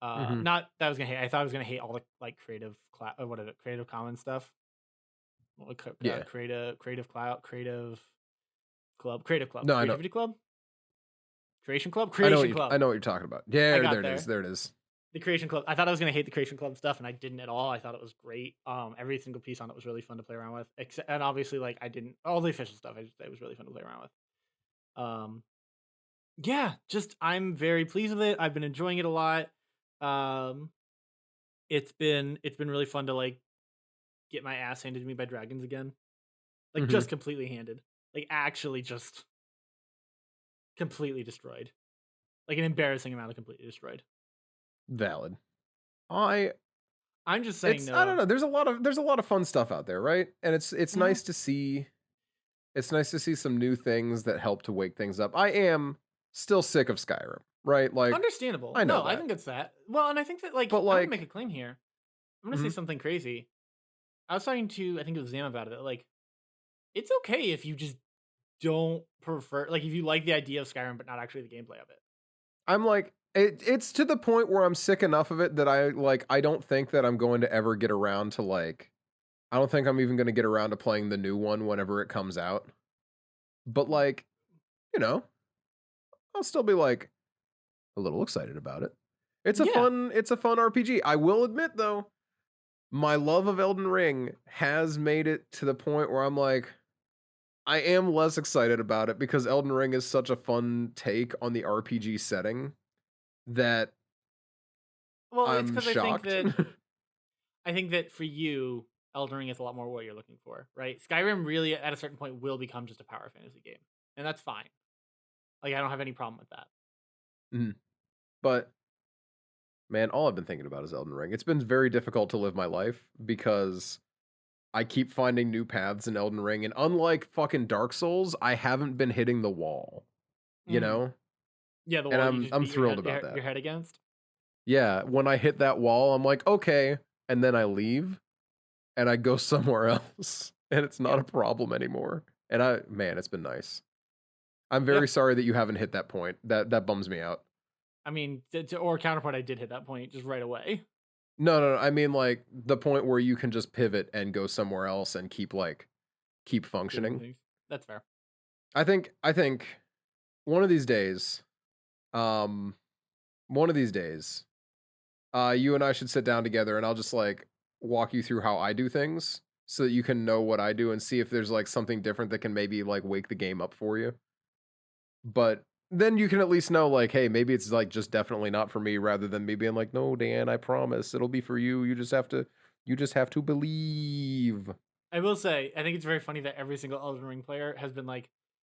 Not that I was gonna hate. I thought I was gonna hate all the like Creative Commons stuff. Yeah. Creative Club, No, Creativity Club, Creation Club, I know what you're talking about. Yeah, there it is. There it is. The Creation Club. I thought I was gonna hate the Creation Club stuff, and I didn't at all. I thought it was great. Every single piece on it was really fun to play around with. And obviously, like, I didn't all the official stuff. It was really fun to play around with. Yeah, just I'm very pleased with it. I've been enjoying it a lot. It's been really fun to like get my ass handed to me by dragons again. Like, just completely handed. Like, actually just completely destroyed. Like, an embarrassing amount of completely destroyed. Valid. I'm just saying, I don't know. There's a lot of fun stuff out there, right? And it's nice to see. It's nice to see some new things that help to wake things up. I am still sick of Skyrim, right? Like, understandable. I know. I think it's that. Well, and I think that, like, but, I'm like, gonna make a claim here. I'm gonna say something crazy. I was talking to, I think it was Zam about it. Like, it's okay if you just don't prefer, like, if you like the idea of Skyrim but not actually the gameplay of it. I'm like, it's to the point where I'm sick enough of it that I don't think that I'm going to ever get around to, like, I don't think I'm even going to get around to playing the new one whenever it comes out. But, like, you know, I'll still be like a little excited about it. It's a fun RPG. I will admit though, my love of Elden Ring has made it to the point where I'm like, I am less excited about it because Elden Ring is such a fun take on the RPG setting that it's because shocked. I think that for you, Elden Ring is a lot more what you're looking for, right? Skyrim really, at a certain point, will become just a power fantasy game, and that's fine. Like, I don't have any problem with that. But man, all I've been thinking about is Elden Ring. It's been very difficult to live my life because I keep finding new paths in Elden Ring, and unlike fucking Dark Souls, I haven't been hitting the wall. You know? Yeah, the wall. And I'm thrilled about that. Your head against. Yeah, when I hit that wall, I'm like, okay, and then I leave, and I go somewhere else, and it's not a problem anymore. And it's been nice. I'm very sorry that you haven't hit that point. That bums me out. I mean, or counterpoint, I did hit that point just right away. No. I mean, like, the point where you can just pivot and go somewhere else and keep functioning. That's fair. I think one of these days, you and I should sit down together, and I'll just like walk you through how I do things so that you can know what I do and see if there's like something different that can maybe like wake the game up for you. But then you can at least know, like, hey, maybe it's like just definitely not for me, rather than me being like, no, Dan, I promise it'll be for you. You just have to believe. I will say, I think it's very funny that every single Elden Ring player has been like,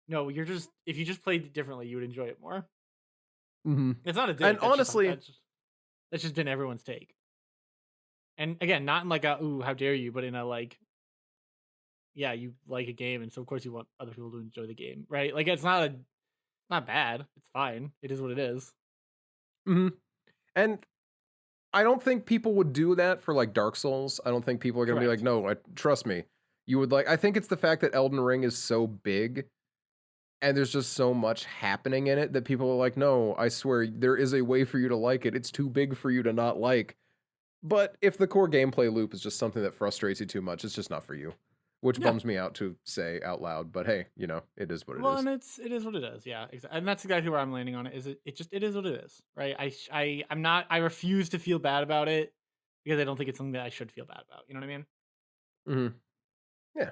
no, if you just played it differently, you would enjoy it more. It's not a dig. And honestly, that's just been everyone's take. And again, not in like a, ooh, how dare you, but in a like, yeah, you like a game, and so of course you want other people to enjoy the game, right? Like, it's not bad. It's fine. It is what it is. And I don't think people would do that for like Dark Souls. I don't think people are going to be like, no, trust me. you would like. I think it's the fact that Elden Ring is so big and there's just so much happening in it that people are like, no, I swear there is a way for you to like it. It's too big for you to not like. But if the core gameplay loop is just something that frustrates you too much, it's just not for you. Which Yeah. bums me out to say out loud, but hey, it is what it Well, is. and it is what it is. Yeah, and that's exactly where I'm landing on it. It is what it is, right? I refuse to feel bad about it because I don't think it's something that I should feel bad about. You know what I mean? Hmm. Yeah.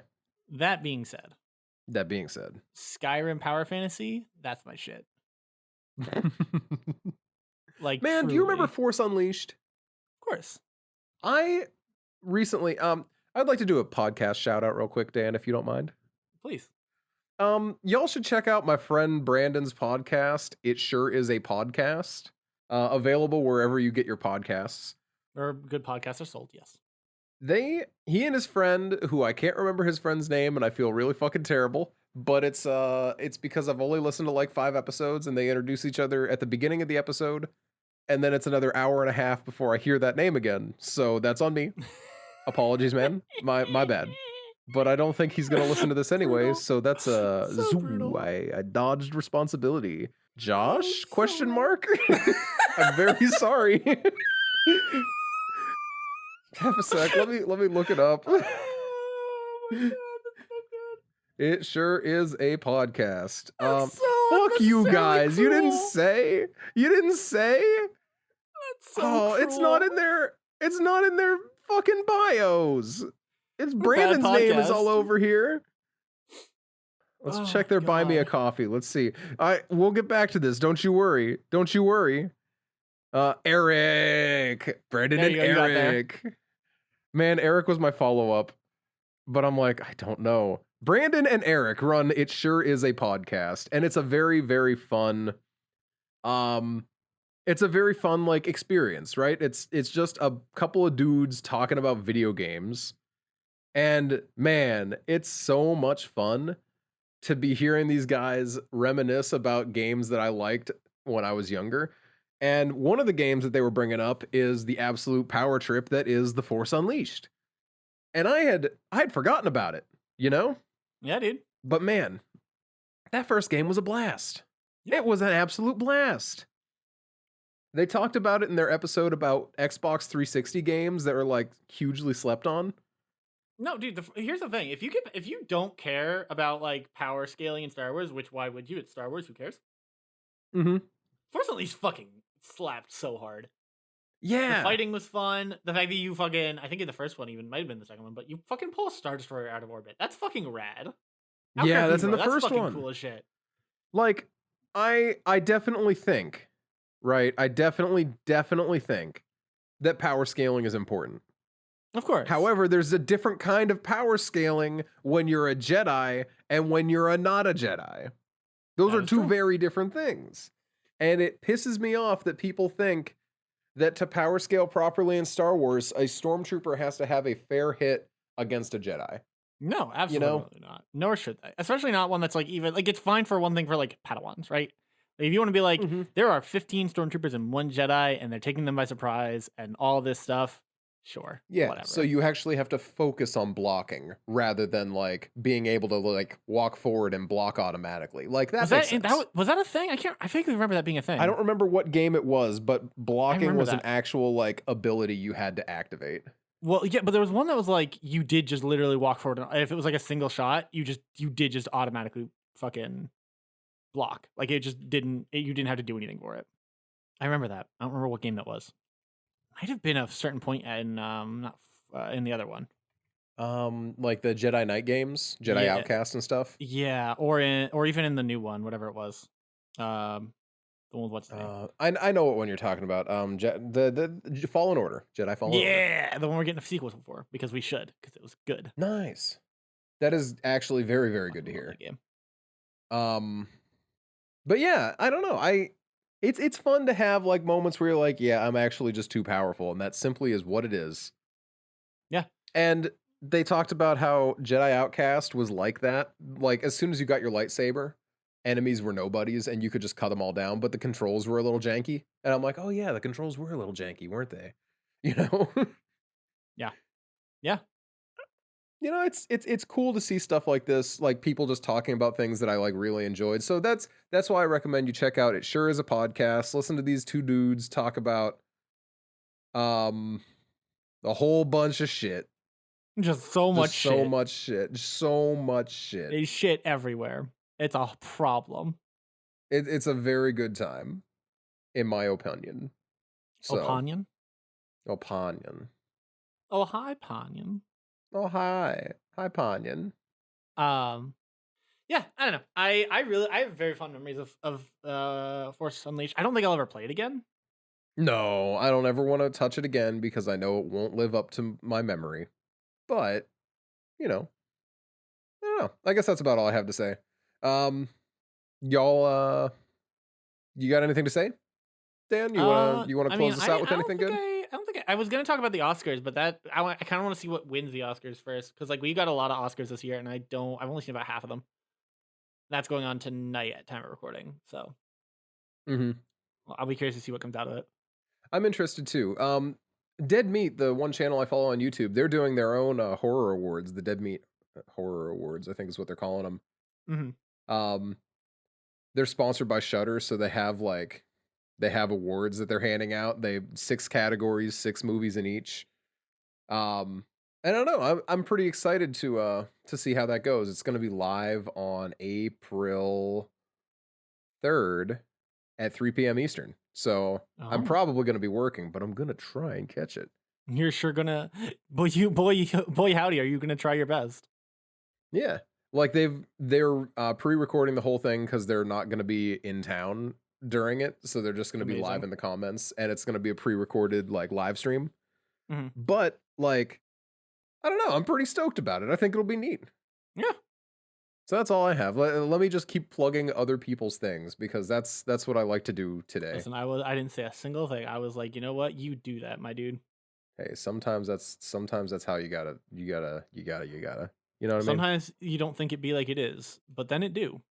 That being said, That being said, Skyrim Power Fantasy, that's my shit. Like, man, do you remember truly. Force Unleashed? Of course, I recently, I'd like to do a podcast shout out real quick, Dan, if you don't mind. please. Y'all should check out my friend Brandon's podcast. It sure is a podcast. Available wherever you get your podcasts. Or good podcasts are sold. Yes. He and his friend, who I can't remember his friend's name, and I feel really fucking terrible, but it's because I've only listened to like 5 episodes, and they introduce each other at the beginning of the episode, and then it's another hour and a half before I hear that name again. So that's on me. Apologies, man. My bad. But I don't think he's gonna listen to this anyway, Brutal. so that's So zoo. brutal. I dodged responsibility. Josh? so Question wrong. mark? I'm very sorry. Have a sec. Let me look it up. Oh my god, that's so good. It sure is a podcast. That's so Fuck you unnecessarily guys. You didn't cruel. say. You didn't say. That's so Oh, it's not cruel. in their. It's not in their fucking bios. It's We're bad Brandon's name is all podcast. over here. Let's Oh check my their buy me a God. coffee. Let's see. We'll get back to this. Don't you worry. Don't you worry. Eric. Brandon There and you go, you got there. Eric. Man, Eric was my follow-up, but I'm like, I don't know. Brandon and Eric run It Sure Is a Podcast, and it's a very, very fun it's a very fun like experience, right? It's just a couple of dudes talking about video games. And man, it's so much fun to be hearing these guys reminisce about games that I liked when I was younger. And one of the games that they were bringing up is the absolute power trip that is The Force Unleashed. And I had forgotten about it, you know? Yeah, dude. But man, that first game was a blast. Yeah. It was an absolute blast. They talked about it in their episode about Xbox 360 games that are like hugely slept on. No, dude. Here's the thing: if you don't care about like power scaling in Star Wars, which why would you? It's Star Wars. Who cares? Mm-hmm. Force Unleashed fucking slapped so hard. Yeah. The fighting was fun. The fact that you fucking, I think in the first one even might have been the second one, but you fucking pull a Star Destroyer out of orbit. That's fucking rad. Yeah, that's in the That's first fucking one. cool as shit. Like, I definitely think, right? I definitely think that power scaling is important. Of course. However, there's a different kind of power scaling when you're a Jedi and when you're a not a Jedi. Those That are is two true. very different things. And it pisses me off that people think that to power scale properly in Star Wars, a stormtrooper has to have a fair hit against a Jedi. No, absolutely not. Nor should they. Especially not one that's like even like it's fine for one thing for like Padawans, right? Like, if you want to be like, there are 15 stormtroopers and one Jedi, and they're taking them by surprise, and all this stuff. Sure. Yeah, Whatever. so you actually have to focus on blocking rather than like being able to like walk forward and block automatically. Like that makes sense. Was that a thing? I vaguely remember that being a thing. I don't remember what game it was, but blocking remember was an that. actual like ability you had to activate. Well, yeah, but there was one that was like you did just literally walk forward. And if it was like a single shot, you did just automatically fucking block. Like it just didn't. You didn't have to do anything for it. I remember that. I don't remember what game that was. Might have been a certain point in not in the other one. Like the Jedi Knight games, Jedi Outcast and stuff. Yeah, or even in the new one, whatever it was. The one with what's his name? I know what one you're talking about. The Fallen Order, Jedi Fallen Order. Yeah, the one we're getting a sequel for because we should because it was good. Nice. That is actually very, very good to I love hear. that game. But yeah, I don't know. It's fun to have like moments where you're like, yeah, I'm actually just too powerful, and that simply is what it is. Yeah. And they talked about how Jedi Outcast was like that. Like as soon as you got your lightsaber, enemies were nobodies and you could just cut them all down, but the controls were a little janky. And I'm like, oh yeah, the controls were a little janky, weren't they? You know? Yeah. Yeah. it's cool to see stuff like this, like people just talking about things that I like really enjoyed. So that's why I recommend you check out It Sure Is a Podcast. Listen to these two dudes talk about um a whole bunch of shit. Just so much Just so shit. much shit. Just so much shit. There's shit everywhere. It's a problem. It's a very good time, in my opinion. So Opinion? opinion. Oh, hi, Panion. Oh hi. Hi Ponyan. Um, yeah, I don't know. I have very fond memories of Force Unleashed. I don't think I'll ever play it again. No, I don't ever want to touch it again because I know it won't live up to my memory. But, you know, I don't know. I guess that's about all I have to say. Um, y'all, you got anything to say, Dan? You wanna I mean, close this out with anything good? I don't think I was gonna talk about the Oscars, but I kind of want to see what wins the Oscars first, because like we got a lot of Oscars this year, and I've only seen about half of them. That's going on tonight at time of recording, so Mm-hmm. I'll be curious to see what comes out of it. I'm interested too. Dead Meat, the one channel I follow on YouTube, they're doing their own horror awards. The Dead Meat Horror Awards, I think is what they're calling them. Mm-hmm. Um, they're sponsored by Shudder, so they have awards that they're handing out. They 6 categories, 6 movies in each. I don't know. I'm pretty excited to see how that goes. It's going to be live on April 3rd at 3 p.m. Eastern. So I'm Oh, probably going to be working, but I'm going to try and catch it. you're sure gonna, boy, howdy, are you gonna try your best? Yeah. Like they're pre-recording the whole thing because they're not going to be in town during it, so they're just going to be live Amazing. in the comments, and it's going to be a pre-recorded like live stream. Mm-hmm. But like, I don't know. I'm pretty stoked about it. I think it'll be neat. Yeah. So that's all I have. Let me just keep plugging other people's things because that's what I like to do today. Listen, I didn't say a single thing. I was like, you know what, you do that, my dude. Hey, sometimes that's how you gotta. You know what I mean? Sometimes you don't think it be like it is, but then it do.